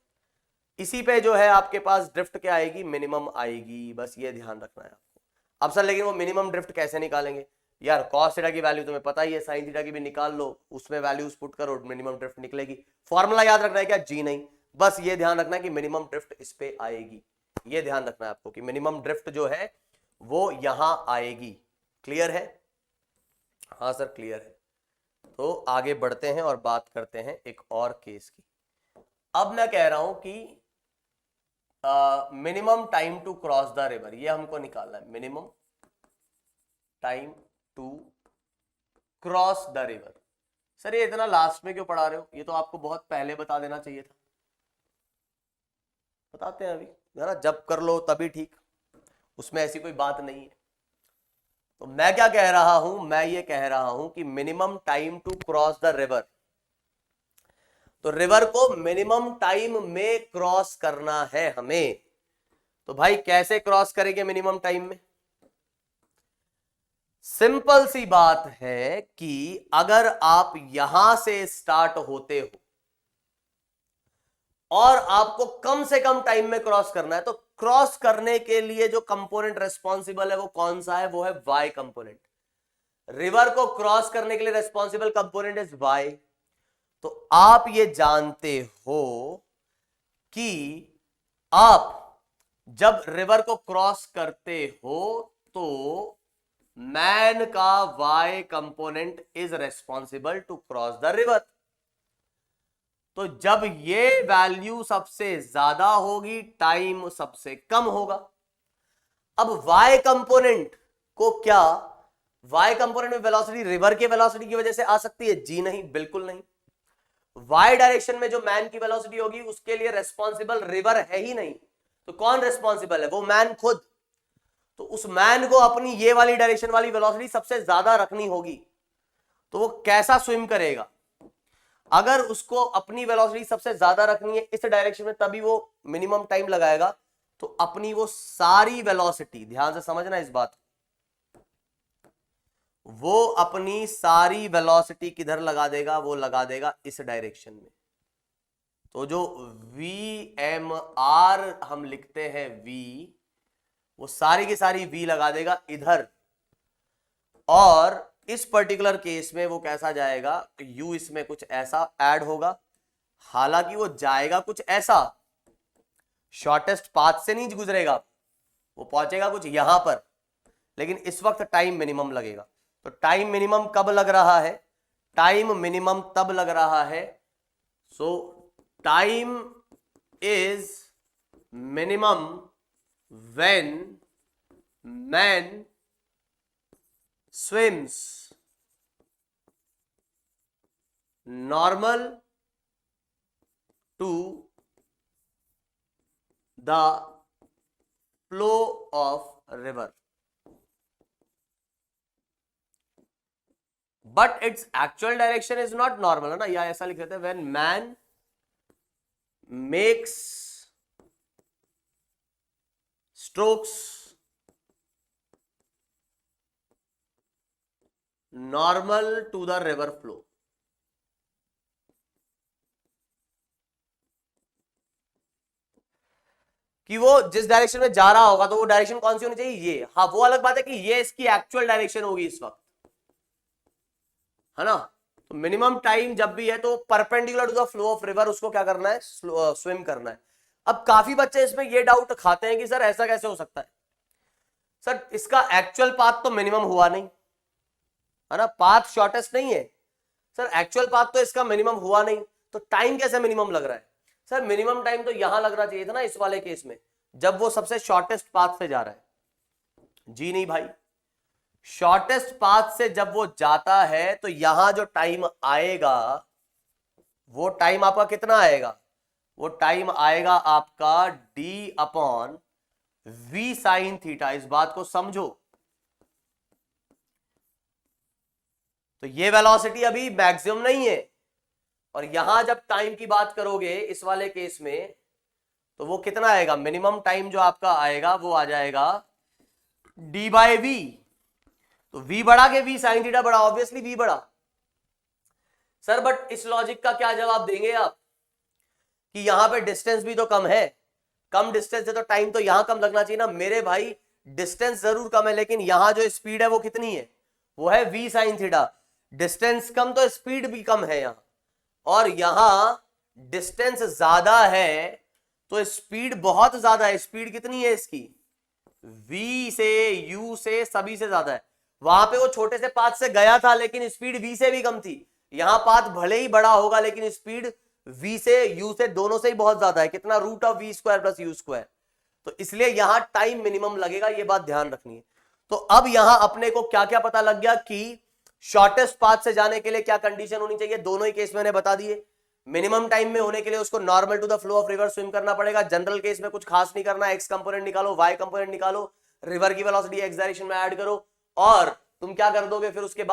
S1: इसी पे जो है आपके पास ड्रिफ्ट क्या आएगी, मिनिमम आएगी, बस ये ध्यान रखना है आपको। अब सर लेकिन वो मिनिमम ड्रिफ्ट कैसे निकालेंगे, यार कॉस थीटा की वैल्यू तुम्हें पता ही है, साइन थीटा की भी निकाल लो, उसमें वैल्यूज पुट करो, मिनिमम ड्रिफ्ट निकलेगी। फॉर्मूला याद रखना है क्या, जी नहीं, बस ये ध्यान रखना है कि मिनिमम ड्रिफ्ट इस पे आएगी, ये ध्यान रखना है आपको कि मिनिमम ड्रिफ्ट जो है वो यहां आएगी। क्लियर है, हाँ सर क्लियर है। तो आगे बढ़ते हैं और बात करते हैं एक और केस की। अब मैं कह रहा हूं कि minimum time to cross the river, ये हमको निकालना है, minimum time to cross the river. Sir ये इतना लास्ट में क्यों पढ़ा रहे हो, ये तो आपको बहुत पहले बता देना चाहिए था। बताते हैं अभी, जरा जब कर लो तभी ठीक, उसमें ऐसी कोई बात नहीं है। तो मैं क्या कह रहा हूं, मैं ये कह रहा हूं कि minimum time to cross the river, तो रिवर को मिनिमम टाइम में क्रॉस करना है हमें। तो भाई कैसे क्रॉस करेंगे मिनिमम टाइम में, सिंपल सी बात है कि अगर आप यहां से स्टार्ट होते हो और आपको कम से कम टाइम में क्रॉस करना है, तो क्रॉस करने के लिए जो कंपोनेंट रेस्पॉन्सिबल है वो कौन सा है, वो है वाई कंपोनेंट। रिवर को क्रॉस करने के लिए रेस्पॉन्सिबल कंपोनेंट इज वाई। तो आप ये जानते हो कि आप जब रिवर को क्रॉस करते हो तो मैन का y component is responsible to cross the river. तो जब ये वैल्यू सबसे ज्यादा होगी, टाइम सबसे कम होगा। अब वाई कंपोनेंट को क्या, वाई कंपोनेंट में वेलोसिटी रिवर के वेलोसिटी की वजह से आ सकती है, जी नहीं, बिल्कुल नहीं। वाई डायरेक्शन में जो मैन की वेलोसिटी होगी उसके लिए रेस्पॉन्सिबल रिवर है ही नहीं, तो कौन रेस्पॉन्सिबल है, वो मैन खुद। तो उस मैन को अपनी ये वाली डायरेक्शन वाली वेलोसिटी सबसे ज्यादा रखनी होगी, तो वो कैसा स्विम करेगा, अगर उसको अपनी वेलोसिटी सबसे ज्यादा रखनी है इस डायरेक्शन में तभी वो मिनिमम टाइम लगाएगा, तो अपनी वो सारी वेलोसिटी, ध्यान से समझना इस बात, वो अपनी सारी वेलोसिटी किधर लगा देगा, वो लगा देगा इस डायरेक्शन में। तो जो VMR हम लिखते हैं V, वो सारी की सारी V लगा देगा इधर, और इस पर्टिकुलर केस में वो कैसा जाएगा, U इसमें कुछ ऐसा ऐड होगा, हालांकि वो जाएगा कुछ ऐसा, शॉर्टेस्ट पाथ से नहीं गुजरेगा, वो पहुंचेगा कुछ यहां पर, लेकिन इस वक्त टाइम मिनिमम लगेगा। तो टाइम मिनिमम कब लग रहा है, टाइम मिनिमम तब लग रहा है, so time is minimum when man swims normal to the flow of river, but its actual direction is not normal, है ना, या ऐसा लिख देते हैं, when man makes strokes normal to the river flow. कि वो जिस डायरेक्शन में जा रहा होगा तो वो डायरेक्शन कौन सी होनी चाहिए, ये, हाँ वो अलग बात है कि ये इसकी एक्चुअल डायरेक्शन होगी इस वक्त, है ना। तो मिनिमम टाइम जब भी है तो perpendicular to the flow of river उसको क्या करना है, स्विम करना है। अब काफी बच्चे इसमें ये डाउट खाते हैं कि सर ऐसा कैसे हो सकता है, सर इसका एक्चुअल पाथ तो मिनिमम हुआ नहीं, है ना, पाथ शॉर्टेस्ट नहीं है, सर एक्चुअल पाथ तो इसका मिनिमम हुआ नहीं, तो टाइम कैसे मिनिमम लग रहा है, सर मिनिमम टाइम तो यहां लगना चाहिए था ना इस वाले केस में, जब वो सबसे शॉर्टेस्ट पाथ से जा रहा है। जी नहीं भाई, शॉर्टेस्ट पाथ से जब वो जाता है तो यहां जो टाइम आएगा वो टाइम आपका कितना आएगा, वो टाइम आएगा आपका d upon v sine theta. इस बात को समझो, तो ये वेलोसिटी अभी मैक्सिमम नहीं है, और यहां जब टाइम की बात करोगे इस वाले केस में तो वो कितना आएगा, मिनिमम टाइम जो आपका आएगा वो आ जाएगा d बाय वी। तो v बढ़ा के v साइन थीटा बढ़ा, ऑब्वियसली v बढ़ा। सर बट इस लॉजिक का क्या जवाब देंगे आप कि यहां पे डिस्टेंस भी तो कम है, कम डिस्टेंस है तो टाइम तो यहां कम लगना चाहिए ना। मेरे भाई डिस्टेंस जरूर कम है लेकिन यहां जो स्पीड है वो कितनी है, वो है v साइन थीटा। डिस्टेंस कम तो स्पीड भी कम है यहां, और यहां डिस्टेंस ज्यादा है तो स्पीड बहुत ज्यादा है। स्पीड कितनी है इसकी, v से u से सभी से ज्यादा है। वहां पे वो छोटे से पाथ से गया था लेकिन स्पीड v से भी कम थी, यहां पाथ भले ही बड़ा होगा लेकिन स्पीड v से u से दोनों से ही बहुत ज्यादा है, कितना, root of v square plus u square. तो इसलिए यहां टाइम मिनिमम लगेगा, ये बात ध्यान रखनी है। तो अब यहां अपने को क्या क्या पता लग गया कि शॉर्टेस्ट पाथ से जाने के लिए क्या कंडीशन होनी चाहिए, दोनों ही केस मैंने बता दिए। मिनिमम टाइम में होने के लिए उसको normal to the flow of river swim करना पड़ेगा। जनरल केस में कुछ खास नहीं करना, एक्स कंपोनेंट निकालो, वाई कंपोनेंट निकालो, रिवर की वेलोसिटी एक्स डायरेक्शन में ऐड करो, और तुम क्या कर दोगे फिर उसके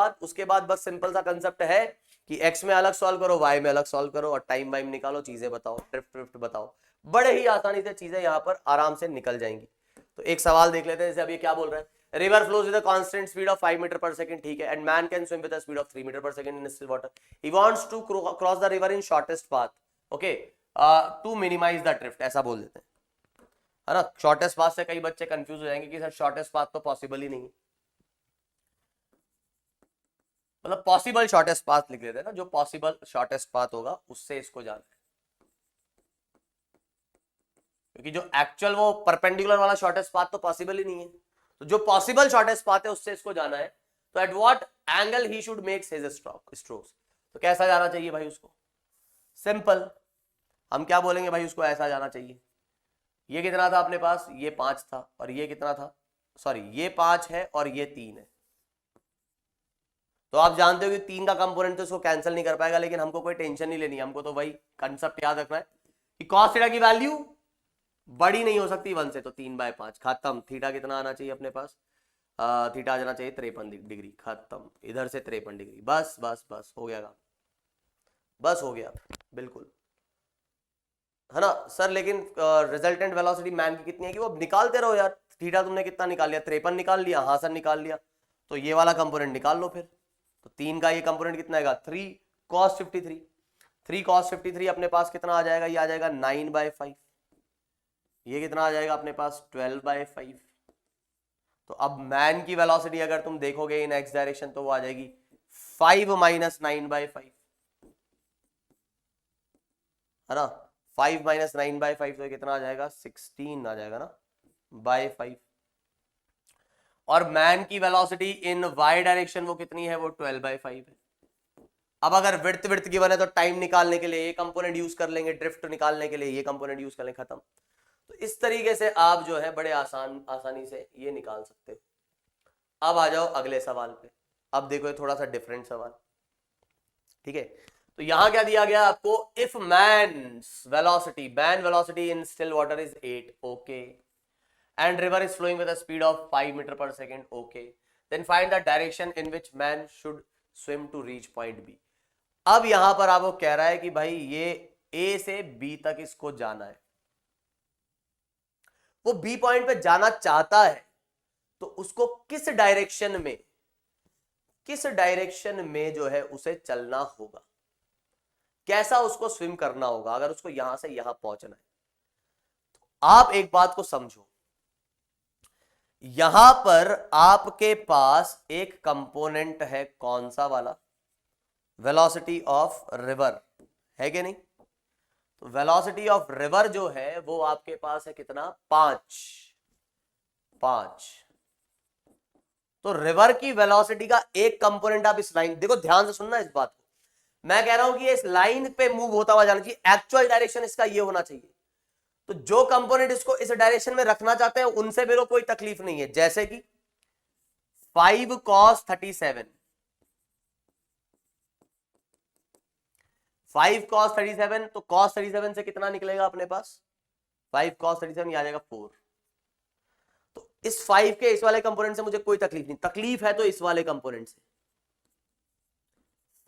S1: बाद बस सिंपल सा कंसेप्ट है कि एक्स में अलग सॉल्व करो, वाई में अलग सॉल्व करो, और टाइम वाइम निकालो, चीजें बताओ, ट्रिफ्ट बताओ, बड़े ही आसानी से चीजें यहां पर आराम से निकल जाएंगी। तो एक सवाल देख लेते हैं, जैसे अभी क्या बोल रहे हैं, river flows with a constant speed of 5 metre per second, ठीक है, and man can swim with a speed of 3 metre per second in still water. He wants to cross the river in shortest path, okay, to minimize the drift, ऐसा बोल देते हैं, है ना। Shortest path से कई बच्चे कंफ्यूज हो जाएंगे कि सर शॉर्टेस्ट पाथ तो पॉसिबल ही नहीं है, मतलब पॉसिबल शॉर्टेस्ट पाथ लिख लेते हैं ना, जो पॉसिबल शॉर्टेस्ट पाथ होगा उससे इसको जाना है, क्योंकि जो एक्चुअल वो परपेंडिकुलर वाला शॉर्टेस्ट पाथ तो पॉसिबल ही नहीं है। तो जो पॉसिबल शॉर्टेस्ट पाथ है उससे इसको जाना है, तो eight what angle he should make his strokes, तो कैसा जाना चाहिए भाई उसको, सिंपल, हम क्या बोलेंगे भाई, उसको ऐसा जाना चाहिए। ये कितना था अपने पास, ये 5 था, और ये कितना था, सॉरी ये 5 है और ये 3 है। तो आप जानते हो कि 3 का कंपोनेंट तो इसको कैंसिल नहीं कर पाएगा, लेकिन हमको कोई टेंशन नहीं लेनी, हमको तो वही कंसेप्ट याद रखना है कि cos थीटा की वैल्यू बड़ी नहीं हो सकती 1 से, तो 3/5 खत्म। थीटा कितना आना चाहिए अपने पास, थीटा आ जाना चाहिए 53 डिग्री, खत्म, इधर से 53 डिग्री, बस बस बस हो गया काम, बस हो गया, बिल्कुल, है ना सर। लेकिन रिजल्टेंट वेलोसिटी मैन की कितनी है कि वो निकालते रहो यार, थीटा तुमने कितना निकाल लिया, 53 निकाल लिया, हाँ सर निकाल लिया, तो ये वाला कंपोनेंट निकाल लो फिर। तो 3 का ये कंपोनेंट कितना आएगा, 3 cos 53, 3 cos 53 अपने पास कितना आ जाएगा, ये आ जाएगा 9/5, ये कितना आ जाएगा अपने पास 12/5। तो अब मैन की वेलोसिटी अगर तुम देखोगे इन एक्स डायरेक्शन तो वो आ जाएगी 5 - 9/5, है ना, 5 - 9/5 तो कितना आ जाएगा, 16 आ जाएगा ना, बाय 5। और मैन की वेलोसिटी इन वाई डायरेक्शन वो कितनी है, वो 12/5 है। अब अगर विड्थ विड्थ गिवन है तो टाइम निकालने के लिए ये कंपोनेंट यूज कर लेंगे, ड्रिफ्ट निकालने के लिए ये कंपोनेंट यूज कर लेंगे, खत्म। तो इस तरीके से आप जो है बड़े आसानी से ये निकाल सकते हो। अब आ जाओ अगले सवाल पे। अब देखो ये थोड़ा सा डिफरेंट सवाल, ठीक है। तो यहां क्या दिया गया आपको, if man velocity in still water is 8, okay, and river is flowing with a speed of 5 metre पर second, okay, then find the direction in which man should swim to reach point B. अब यहां पर आपको कह रहा है कि भाई ये ए से बी तक इसको जाना है, वो बी पॉइंट पे जाना चाहता है, तो उसको किस डायरेक्शन में जो है उसे चलना होगा, कैसा उसको स्विम करना होगा अगर उसको यहां से यहां पहुंचना है। तो आप एक बात को समझो, यहां पर आपके पास एक कंपोनेंट है, कौन सा वाला, वेलोसिटी ऑफ रिवर, है कि नहीं। तो वेलोसिटी ऑफ रिवर जो है वो आपके पास है कितना, 5। तो रिवर की वेलोसिटी का एक कंपोनेंट आप इस लाइन, देखो ध्यान से सुनना इस बात को, मैं कह रहा हूं कि इस लाइन पे मूव होता हुआ जाना चाहिए, एक्चुअल डायरेक्शन इसका ये होना चाहिए। तो जो कंपोनेंट इसको इस डायरेक्शन में रखना चाहते हैं उनसे मेरे को कोई तकलीफ नहीं है, जैसे कि 5 cos 37, 5 cos 37, तो cos 37 से कितना निकलेगा अपने पास, 5 cos 37 ये आ जाएगा 4। तो इस 5 के इस वाले कंपोनेंट से मुझे कोई तकलीफ नहीं, तकलीफ है तो इस वाले कंपोनेंट से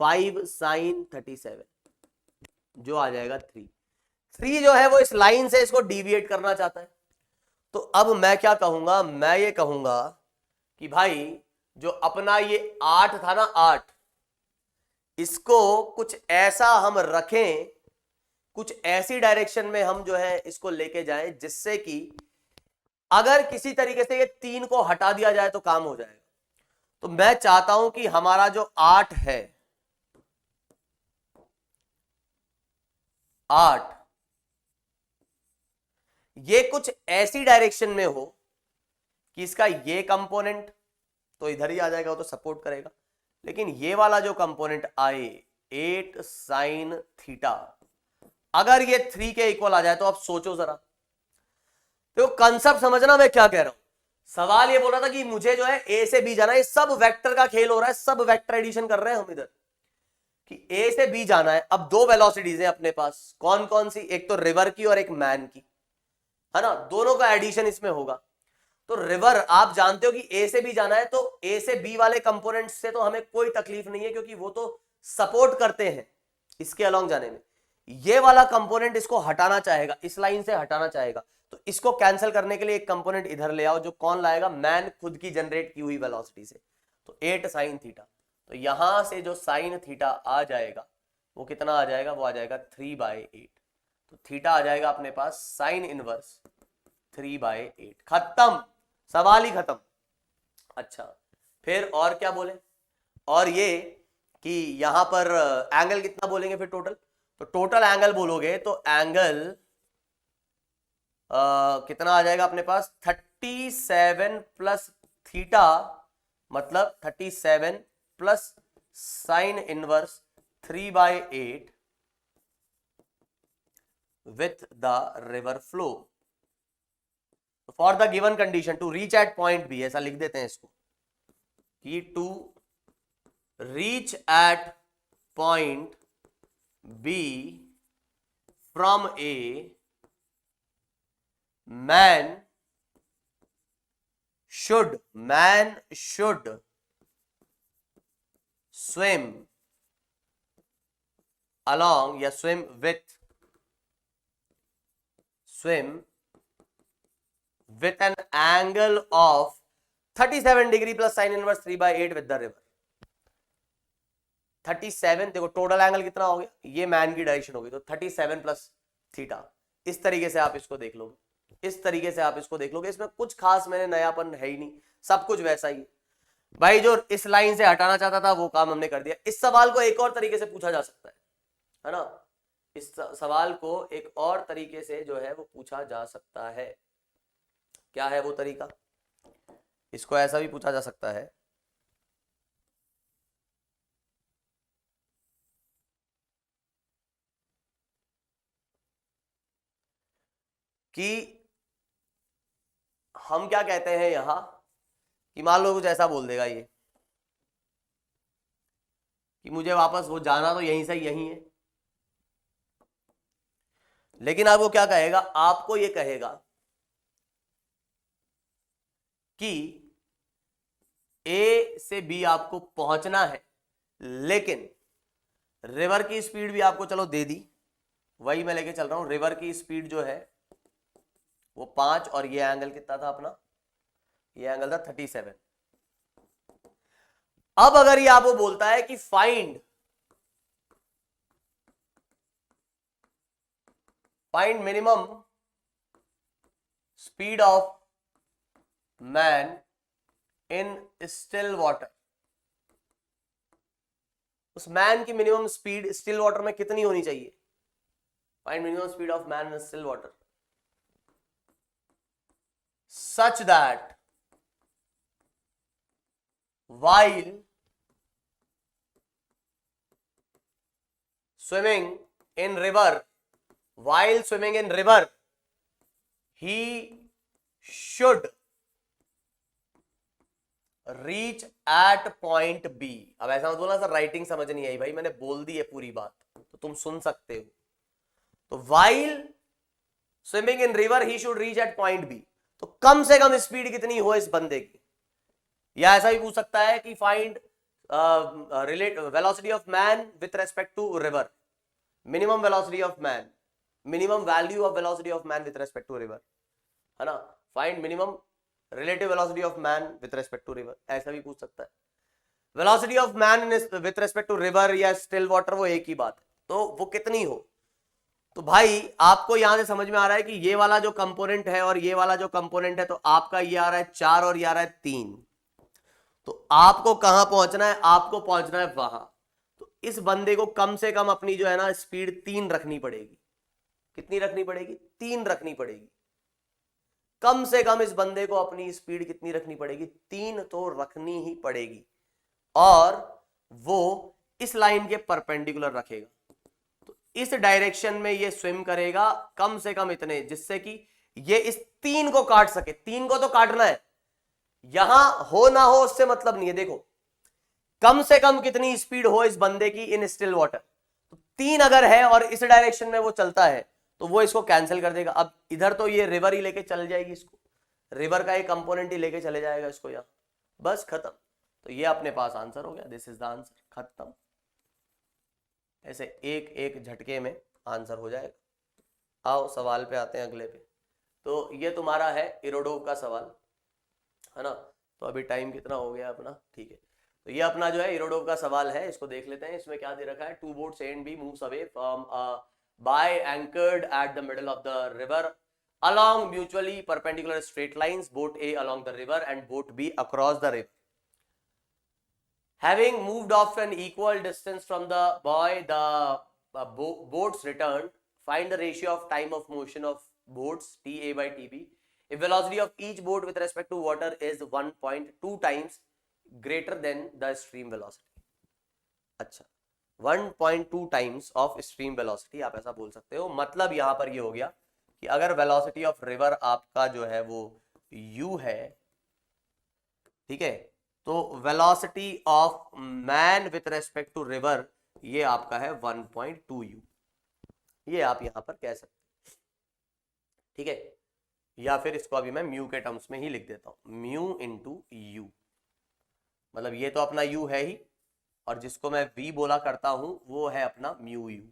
S1: 5 sin 37 जो आ जाएगा 3 जो है वो इस लाइन से इसको डिविएट करना चाहता है। तो अब मैं क्या कहूंगा, मैं ये कहूंगा कि भाई जो अपना ये 8 था ना, 8, इसको कुछ ऐसा हम रखें, कुछ ऐसी डायरेक्शन में हम जो है इसको लेके जाएं जिससे कि अगर किसी तरीके से ये 3 को हटा दिया जाए तो काम हो जाएगा। तो मैं चाहता हूं कि हमारा जो 8 है, 8 ये कुछ ऐसी डायरेक्शन में हो कि इसका ये कंपोनेंट तो इधर ही आ जाएगा, वो तो सपोर्ट करेगा, लेकिन ये वाला जो कंपोनेंट आए 8 sin थीटा, अगर ये 3 के इक्वल आ जाए तो आप सोचो जरा। तो कंसेप्ट समझना मैं क्या कह रहा हूं। सवाल ये बोल रहा था कि मुझे जो है ए से बी जाना है, सब वेक्टर का खेल हो रहा है, सब वेक्टर एडिशन कर रहे हैं हम इधर कि ए से बी जाना है। अब 2 वेलोसिटीज हैं अपने पास, कौन कौन सी, एक तो रिवर की और एक मैन की, है ना, दोनों का एडिशन इसमें होगा। तो रिवर आप जानते हो कि ए से बी जाना है, तो ए से बी वाले कंपोनेंट से तो हमें कोई तकलीफ नहीं है क्योंकि वो तो सपोर्ट करते हैं इसके अलोंग जाने में। ये वाला कंपोनेंट इसको हटाना चाहेगा, इस लाइन से हटाना चाहेगा, तो इसको कैंसिल करने के लिए एक कंपोनेंट इधर ले आओ, जो कौन लाएगा, मैन खुद की जनरेट की हुई वेलोसिटी से। तो 8 sin थीटा, तो यहां से जो sin थीटा आ जाएगा वो कितना आ जाएगा, वो आ जाएगा 3/8। तो थीटा आ जाएगा अपने पास sin इनवर्स 3/8, खत्म, सवाल ही खत्म। अच्छा फिर और क्या बोले, और ये कि यहां पर एंगल कितना बोलेंगे फिर टोटल, तो टोटल एंगल बोलोगे तो एंगल कितना आ जाएगा अपने पास, 37 प्लस थीटा, मतलब 37 plus sine inverse 3/8 with the river flow for the given condition to reach at point B, ऐसा लिख देते हैं इसको कि to reach at point B from A man should swim along या swim with an angle of 37 degree plus sine inverse 3/8 with the river. 37 देखो total angle कितना हो गया, ये मैन की डायरेक्शन होगी, तो 37 प्लस थीटा, इस तरीके से आप इसको देख लोगे, इस तरीके से आप इसको देख लोगे। इसमें कुछ खास मैंने नयापन है ही नहीं, सब कुछ वैसा ही है भाई। जो इस लाइन से हटाना चाहता था वो काम हमने कर दिया। इस सवाल को एक और तरीके से पूछा जा सकता है ना, इस सवाल को एक और तरीके से जो है वो पूछा जा सकता है। क्या है वो तरीका, इसको ऐसा भी पूछा जा सकता है कि हम क्या कहते हैं यहां कि मान लो कुछ ऐसा बोल देगा ये कि मुझे वापस वो जाना तो यहीं से यहीं है, लेकिन आपको क्या कहेगा, आपको ये कहेगा कि ए से बी आपको पहुंचना है, लेकिन रिवर की स्पीड भी आपको चलो दे दी, वही मैं लेके चल रहा हूं। रिवर की स्पीड जो है वो 5 और ये एंगल कितना था अपना, ये एंगल था 37। अब अगर ये आपको बोलता है कि find minimum speed of man in still water, उस मैन की मिनिमम स्पीड स्टिल वाटर में कितनी होनी चाहिए, find minimum speed of man in still water such that while swimming in river he should reach at point B। अब ऐसा मत बोलना सर राइटिंग समझ नहीं आई, भाई मैंने बोल दी है पूरी बात तो तुम सुन सकते हो। तो while swimming in river he should reach at point B, तो कम से कम स्पीड कितनी हो इस बंदे की। या ऐसा भी पूछ सकता है कि find relate velocity of man with respect to river, minimum velocity of man, minimum value of velocity of man with respect to river, है ना। Find minimum relative velocity of man with respect to river, ऐसा भी पूछ सकता है। Velocity of man with respect to river या still water वो एक ही बात है, तो वो कितनी हो। तो भाई आपको यहां से समझ में आ रहा है कि ये वाला जो कंपोनेंट है और ये वाला जो कंपोनेंट है, तो आपका ये आ रहा है 4 और ये आ रहा है 3, तो आपको कहां पहुंचना है, आपको पहुंचना है वहां। तो इस बंदे को कम से कम अपनी जो है ना स्पीड 3 रखनी पड़ेगी। कितनी रखनी पड़ेगी, 3 रखनी पड़ेगी। कम से कम इस बंदे को अपनी स्पीड कितनी रखनी पड़ेगी, 3 तो रखनी ही पड़ेगी, और वो इस लाइन के परपेंडिकुलर रखेगा। इस डायरेक्शन में ये स्विम करेगा कम से कम इतने, जिससे कि ये इस 3 को काट सके। 3 को तो काटना है, यहां हो ना हो उससे मतलब नहीं है। देखो कम से कम कितनी स्पीड हो इस बंदे की इन स्टिल वाटर, तो 3 अगर है और इस डायरेक्शन में वो चलता है तो वो इसको कैंसिल कर देगा। अब इधर तो ये रिवर ही लेके चल जाएगी, इसको रिवर का एक कंपोनेंट ही लेके चले जाएगा इसको यहां, बस खत्म। तो ये अपने पास आंसर हो गया, दिस इज द आंसर, खत्म। ऐसे एक एक झटके में आंसर हो जाएगा। आओ सवाल पे आते हैं अगले पे। तो ये तुम्हारा है इरोडोव का सवाल, है ना। तो अभी टाइम कितना हो गया अपना, ठीक है। तो ये अपना जो है इरोडोव का सवाल है, इसको देख लेते हैं। इसमें क्या दे रखा है, 2 boats A and B moves away from by anchored at the middle of the river along mutually perpendicular straight lines, boat A along the river and boat B across the river. Having moved off an equal distance from the buoy, the boats returned. Find the ratio of time of motion of boats TA by TB if velocity of each boat with respect to water is 1.2 times greater than the stream velocity. अच्छा 1.2 times of stream velocity, आप ऐसा बोल सकते हो। मतलब यहां पर ये हो गया कि अगर वेलोसिटी ऑफ रिवर आपका जो है वो u है, ठीक है, तो velocity of man with respect to river ये आपका है 1.2 u, ये आप यहां पर कह सकते हैं, ठीक है। या फिर इसको अभी मैं म्यू के टर्म्स में ही लिख देता हूं, म्यू इंटू यू। मतलब ये तो अपना u है ही, और जिसको मैं v बोला करता हूं वो है अपना म्यू यू,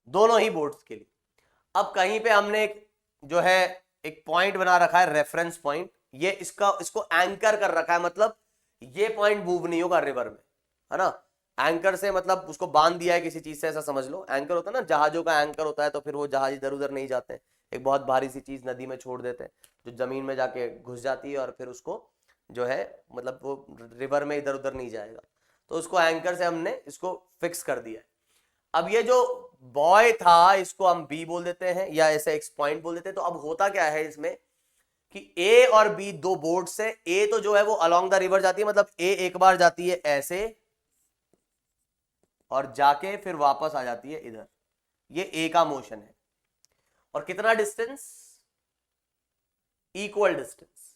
S1: दोनों ही बोट्स के लिए। अब कहीं पे हमने एक जो है एक पॉइंट बना रखा है रेफरेंस पॉइंट, ये इसको एंकर कर रखा है, मतलब ये पॉइंट मूव नहीं होगा रिवर में, है ना। एंकर से मतलब उसको बांध दिया है किसी चीज से, ऐसा समझ लो। एंकर होता है ना, जहाजों का एंकर होता है, तो फिर वो जहाज इधर उधर नहीं जाते हैं, एक बहुत भारी सी चीज नदी में छोड़ देते हैं जो जमीन में जाके घुस जाती है, और फिर उसको जो है मतलब वो रिवर में इधर उधर नहीं जाएगा, तो उसको एंकर से हमने इसको फिक्स कर दिया है। अब ये जो बॉय था इसको हम बी बोल देते हैं, या ऐसे एक्स पॉइंट बोल देते हैं। तो अब होता क्या है इसमें कि ए और बी दो बोट्स है। ए तो जो है वो अलोंग द रिवर जाती है, मतलब ए एक बार जाती है ऐसे और जाके फिर वापस आ जाती है इधर, ये ए का मोशन है। और कितना distance, equal distance,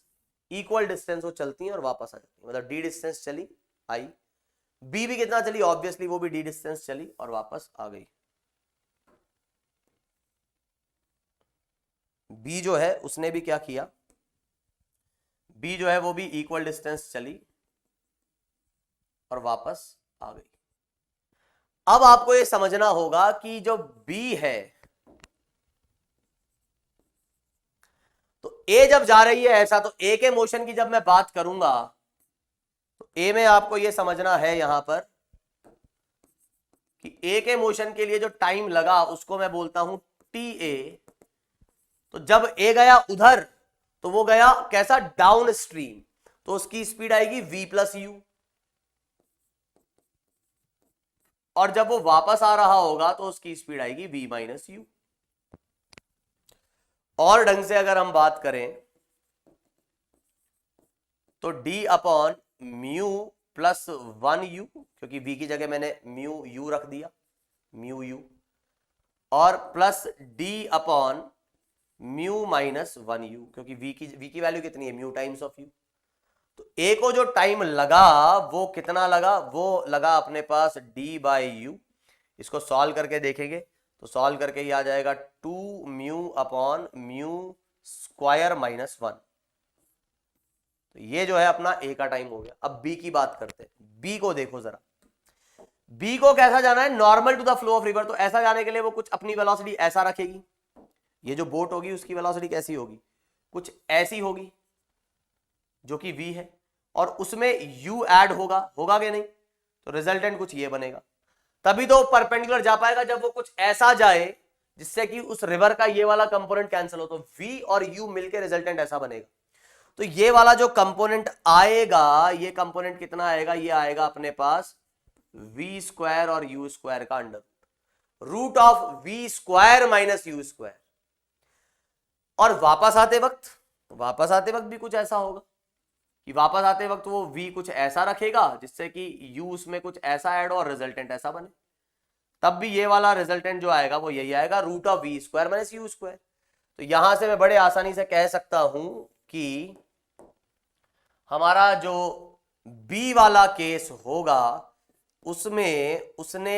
S1: equal distance वो चलती हैं और वापस आ जाती है, मतलब डी डिस्टेंस चली आई, बी भी कितना चली, ऑब्वियसली वो भी डी डिस्टेंस चली और वापस आ गई। बी जो है उसने भी क्या किया, बी जो है वो भी इक्वल डिस्टेंस चली और वापस आ गई। अब आपको ये समझना होगा कि जो बी है, तो ए जब जा रही है ऐसा, तो ए के मोशन की जब मैं बात करूंगा तो ए में आपको ये समझना है यहां पर कि ए के मोशन के लिए जो टाइम लगा उसको मैं बोलता हूं टी ए। तो जब ए गया उधर तो वो गया कैसा, डाउन स्ट्रीम, तो उसकी स्पीड आएगी v प्लस यू, और जब वो वापस आ रहा होगा तो उसकी स्पीड आएगी v माइनस यू। और ढंग से अगर हम बात करें तो d upon mu plus 1 you, क्योंकि v की जगह मैंने म्यू यू रख दिया, म्यू यू, और plus d upon mu minus 1 you, क्योंकि v की वैल्यू कितनी है, म्यू टाइम्स ऑफ यू। तो a को जो टाइम लगा वो कितना लगा, वो लगा अपने पास d बाई यू। इसको सॉल्व करके देखेंगे तो सॉल्व करके ही आ जाएगा 2 mu upon mu square minus 1। तो ये जो है अपना a का टाइम हो गया। अब b की बात करते हैं, b को देखो जरा, b को कैसा जाना है, normal to the flow of river. तो ऐसा जाने के लिए वो कुछ अपनी वेलोसिटी ऐसा रखेगी, ये जो बोट होगी उसकी वेलोसिटी कैसी होगी, कुछ ऐसी होगी जो कि v है, और उसमें u ऐड होगा, होगा कि नहीं, तो रिजल्टेंट कुछ ये बनेगा। तभी तो परपेंडिकुलर जा पाएगा जब वो कुछ ऐसा जाए जिससे कि उस रिवर का ये वाला कंपोनेंट कैंसिल हो, तो v और u मिलकर रिजल्टेंट ऐसा बनेगा। तो ये वाला जो कंपोनेंट आएगा, ये कंपोनेंट कितना आएगा, ये आएगा अपने पास v स्क्वायर और u स्क्वायर का under root of v square minus u square. और वापस आते वक्त भी कुछ ऐसा होगा कि वापस आते वक्त वो v कुछ ऐसा रखेगा जिससे कि u उसमें कुछ ऐसा ऐड हो और रिजल्टेंट ऐसा बने। तब भी ये वाला रिजल्टेंट जो आएगा वो यही आएगा, root of v square minus u square. तो यहां से मैं बड़े आसानी से कह सकता हूं कि हमारा जो b वाला केस होगा उसमें उसने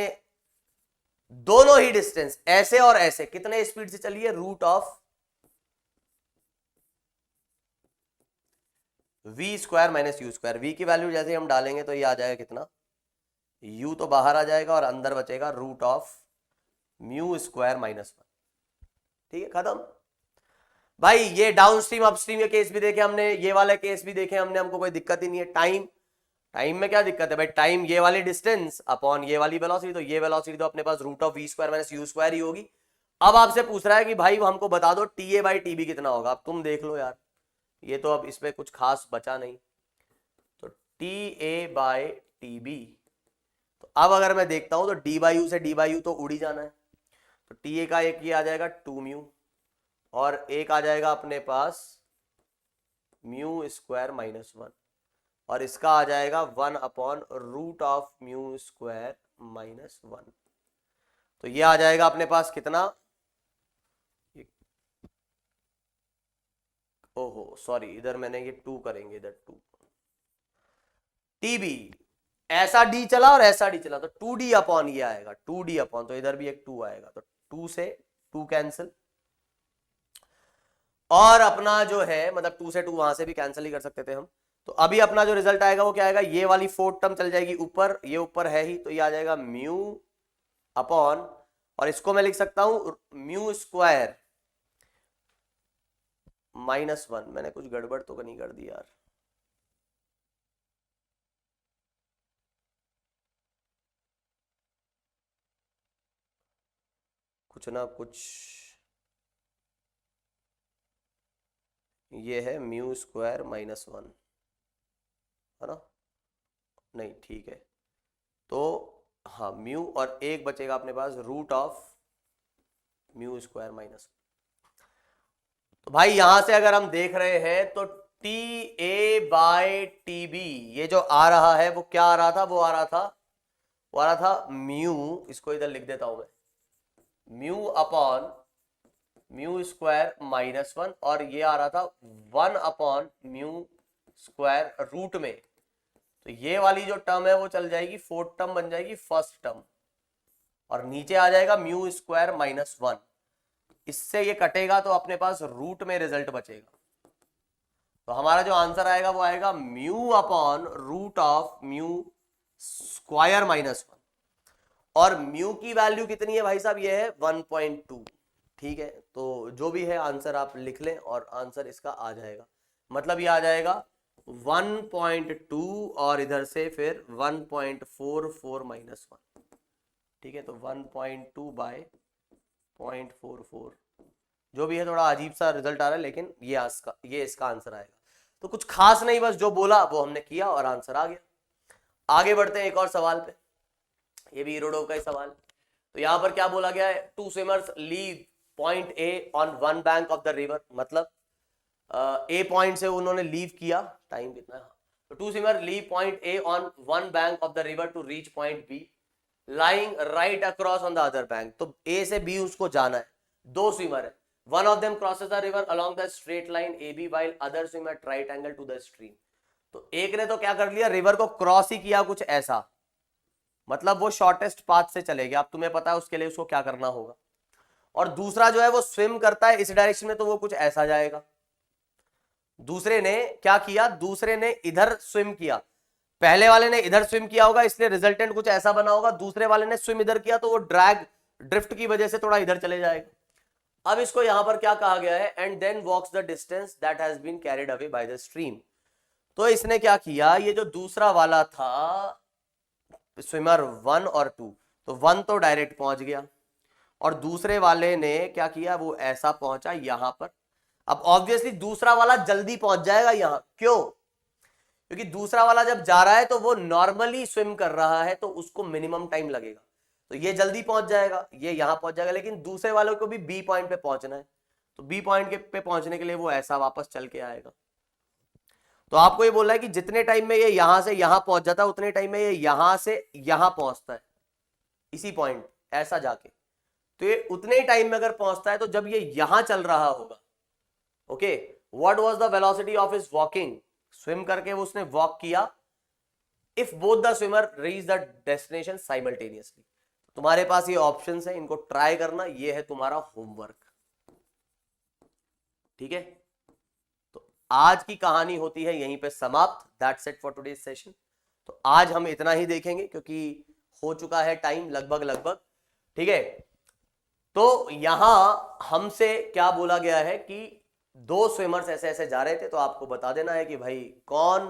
S1: दोनों ही डिस्टेंस ऐसे और ऐसे कितने स्पीड से चली है, root of v square minus u square. v की वैल्यू जैसे हम डालेंगे तो ये आ जाएगा कितना, u तो बाहर आ जाएगा और अंदर बचेगा root of mu square minus 1। ठीक है, खत्म भाई। ये डाउन स्ट्रीम अपस्ट्रीम के केस भी देखे हमने, ये वाले केस भी देखे हमने, हमको कोई दिक्कत ही नहीं है। टाइम में क्या दिक्कत है भाई, टाइम ये वाली डिस्टेंस अपॉन ये वाली वेलोसिटी, तो ये वेलोसिटी तो अपने पास root of v square minus u square ही होगी। अब आपसे पूछ रहा है कि भाई हमको बता दो TA बाई TB कितना होगा। अब तुम देख लो यार, ये तो अब इसमें कुछ खास बचा नहीं। तो TA बाई TB, तो अब अगर मैं देखता हूं तो d बाई यू से d बाई यू तो उड़ ही जाना है। तो TA का एक ये आ जाएगा 2 म्यू, और एक आ जाएगा अपने पास म्यू स्क्वायर माइनस 1, और इसका आ जाएगा 1 upon root of mu square minus 1। तो ये आ जाएगा अपने पास कितना, ओहो सॉरी, इधर मैंने ये 2 करेंगे, इधर 2 TB, ऐसा d चला और ऐसा d चला, तो 2d अपॉन ये आएगा, 2d अपॉन, तो इधर भी एक 2 आएगा, तो 2 से 2 कैंसिल, और अपना जो है मतलब 2 से 2 वहां से भी कैंसिल ही कर सकते थे हम। तो अभी अपना जो रिजल्ट आएगा वो क्या आएगा, ये वाली 4th टर्म चल जाएगी ऊपर, ये ऊपर है ही, तो ये आ जाएगा म्यू अपॉन, और इसको मैं लिख सकता हूं म्यू स्क्वायर माइनस 1। मैंने कुछ गड़बड़ तो नहीं कर दी यार, कुछ ना कुछ, ये है म्यू स्क्वायर माइनस 1 है ना, नहीं ठीक है। तो हाँ म्यू, और एक बचेगा अपने पास root of mu square minus. तो भाई यहां से अगर हम देख रहे हैं तो TA बाई TB ये जो आ रहा है वो क्या आ रहा था, वो आ रहा था म्यू, इसको इधर लिख देता हूं मैं, mu upon mu square minus 1 और ये आ रहा था 1 अपॉन म्यू स्क्वायर रूट में। तो ये वाली जो टर्म है वो चल जाएगी, फोर्थ टर्म बन जाएगी फर्स्ट टर्म, और नीचे आ जाएगा म्यू स्क्वायर माइनस 1। इससे ये कटेगा तो अपने पास रूट में रिजल्ट बचेगा। तो हमारा जो आंसर आएगा वो आएगा mu upon root of mu square minus 1। और म्यू की वैल्यू कितनी है भाई साहब, ये है 1.2। ठीक है, तो जो भी है आंसर आप लिख लें और आंसर इसका आ जाएगा। मतलब ये आ जाएगा 1.2 और इधर से फिर 1.44 माइनस 1। ठीक है, तो 1.2 बाय 0.44, जो भी है थोड़ा अजीब सा रिजल्ट आ रहा है, लेकिन ये इसका आंसर आएगा। तो कुछ खास नहीं, बस जो बोला वो हमने किया और आंसर आ गया। आगे बढ़ते हैं एक और सवाल पे, ये भी इरोडोव का ही सवाल। तो यहां पर क्या बोला गया है, two swimmers leave point A on one bank of the river. मतलब ए पॉइंट से उन्होंने लीव किया, टाइम कितना है, तो two swimmer leave point A on one bank of the river to reach point B lying right across on the other bank. तो A से B उसको जाना है, दो स्विमर है, one of them crosses the river along the straight line A B while other swim at right angle to the stream. तो एक ने तो क्या कर लिया, रिवर को क्रॉस ही किया कुछ ऐसा, मतलब वो शॉर्टेस्ट पाथ से चले गया। अब तुम्हें पता है उसके लिए उसको क्या करना होगा। और दूसरा जो है वो स्विम करता है इस डायरेक्शन में, तो वो कुछ ऐसा जाएगा। दूसरे ने क्या किया, दूसरे ने इधर स्विम किया, पहले वाले ने इधर स्विम किया होगा इसलिए रिजल्टेंट कुछ ऐसा बना होगा। दूसरे वाले ने स्विम इधर किया तो वो ड्रिफ्ट की वजह से थोड़ा इधर चले जाएगा। अब इसको यहां पर क्या कहा गया है, and then walks the distance that has been carried away by the stream. तो इसने क्या किया, ये जो दूसरा वाला था स्विमर 1 और 2, तो 1 तो डायरेक्ट पहुंच गया और दूसरे वाले ने क्या किया, वो ऐसा पहुंचा यहां पर। अब ऑब्वियसली दूसरा वाला जल्दी पहुंच जाएगा यहां, क्यों, क्योंकि दूसरा वाला जब जा रहा है तो वो नॉर्मली स्विम कर रहा है, तो उसको मिनिमम टाइम लगेगा, तो ये जल्दी पहुंच जाएगा, ये यहां पहुंच जाएगा। लेकिन दूसरे वालों को भी बी पॉइंट पे पहुंचना है, तो बी पॉइंट पे पहुंचने के लिए वो ऐसा वापस चल के आएगा। तो आपको ये बोल रहा है कि जितने टाइम में ये यहां से यहां पहुंच जाता है उतने टाइम में ये यहां से यहां पहुंचता है, इसी पॉइंट ऐसा जाके। तो ये उतने टाइम में अगर पहुंचता है तो जब ये यहां चल रहा होगा, okay, what was the velocity of his walking, swim करके वो उसने वॉक किया, if both the swimmer reach the destination simultaneously. तुम्हारे पास ये ऑप्शंस है, इनको ट्राई करना, ये है तुम्हारा होमवर्क। ठीक है, तो आज की कहानी होती है यहीं पे समाप्त। That's it for today's session. तो आज हम इतना ही देखेंगे क्योंकि हो चुका है टाइम लगभग। ठीक है, तो यहां हमसे क्या बोला गया है कि दो स्विमर्स ऐसे ऐसे जा रहे थे, तो आपको बता देना है कि भाई कौन,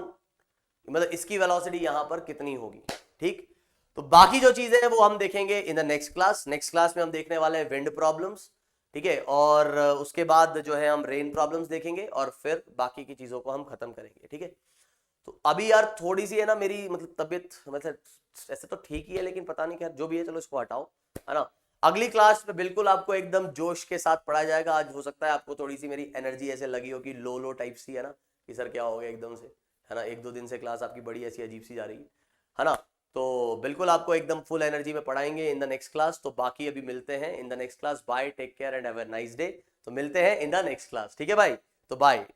S1: मतलब इसकी वेलोसिटी यहां पर कितनी होगी। ठीक, तो बाकी जो चीजें हैं वो हम देखेंगे इन the next class. Next class में हम देखने वाले हैं विंड प्रॉब्लम्स, ठीक है, और उसके बाद जो है हम रेन प्रॉब्लम्स देखेंगे और फिर बाकी की चीजों को हम खत्म करेंगे। ठीक है, तो अभी यार थोड़ी सी है ना मेरी मतलब तबीयत, मतलब ऐसे तो ठीक ही है लेकिन पता नहीं क्या, जो भी है चलो इसको हटाओ, है ना। अगली क्लास में बिल्कुल आपको एकदम जोश के साथ पढ़ाया जाएगा। आज हो सकता है आपको थोड़ी सी मेरी एनर्जी ऐसे लगी हो कि लो टाइप सी, है ना, कि सर क्या हो गया एकदम से, है ना, 1-2 दिन से क्लास आपकी बड़ी ऐसी अजीब सी जा रही है ना। तो बिल्कुल आपको एकदम फुल एनर्जी में पढ़ाएंगे इन द नेक्स्ट क्लास। तो बाकी अभी मिलते हैं in the next class. Bye, take care and have a nice day. तो मिलते हैं इन द नेक्स्ट क्लास, ठीक है भाई, तो बाय।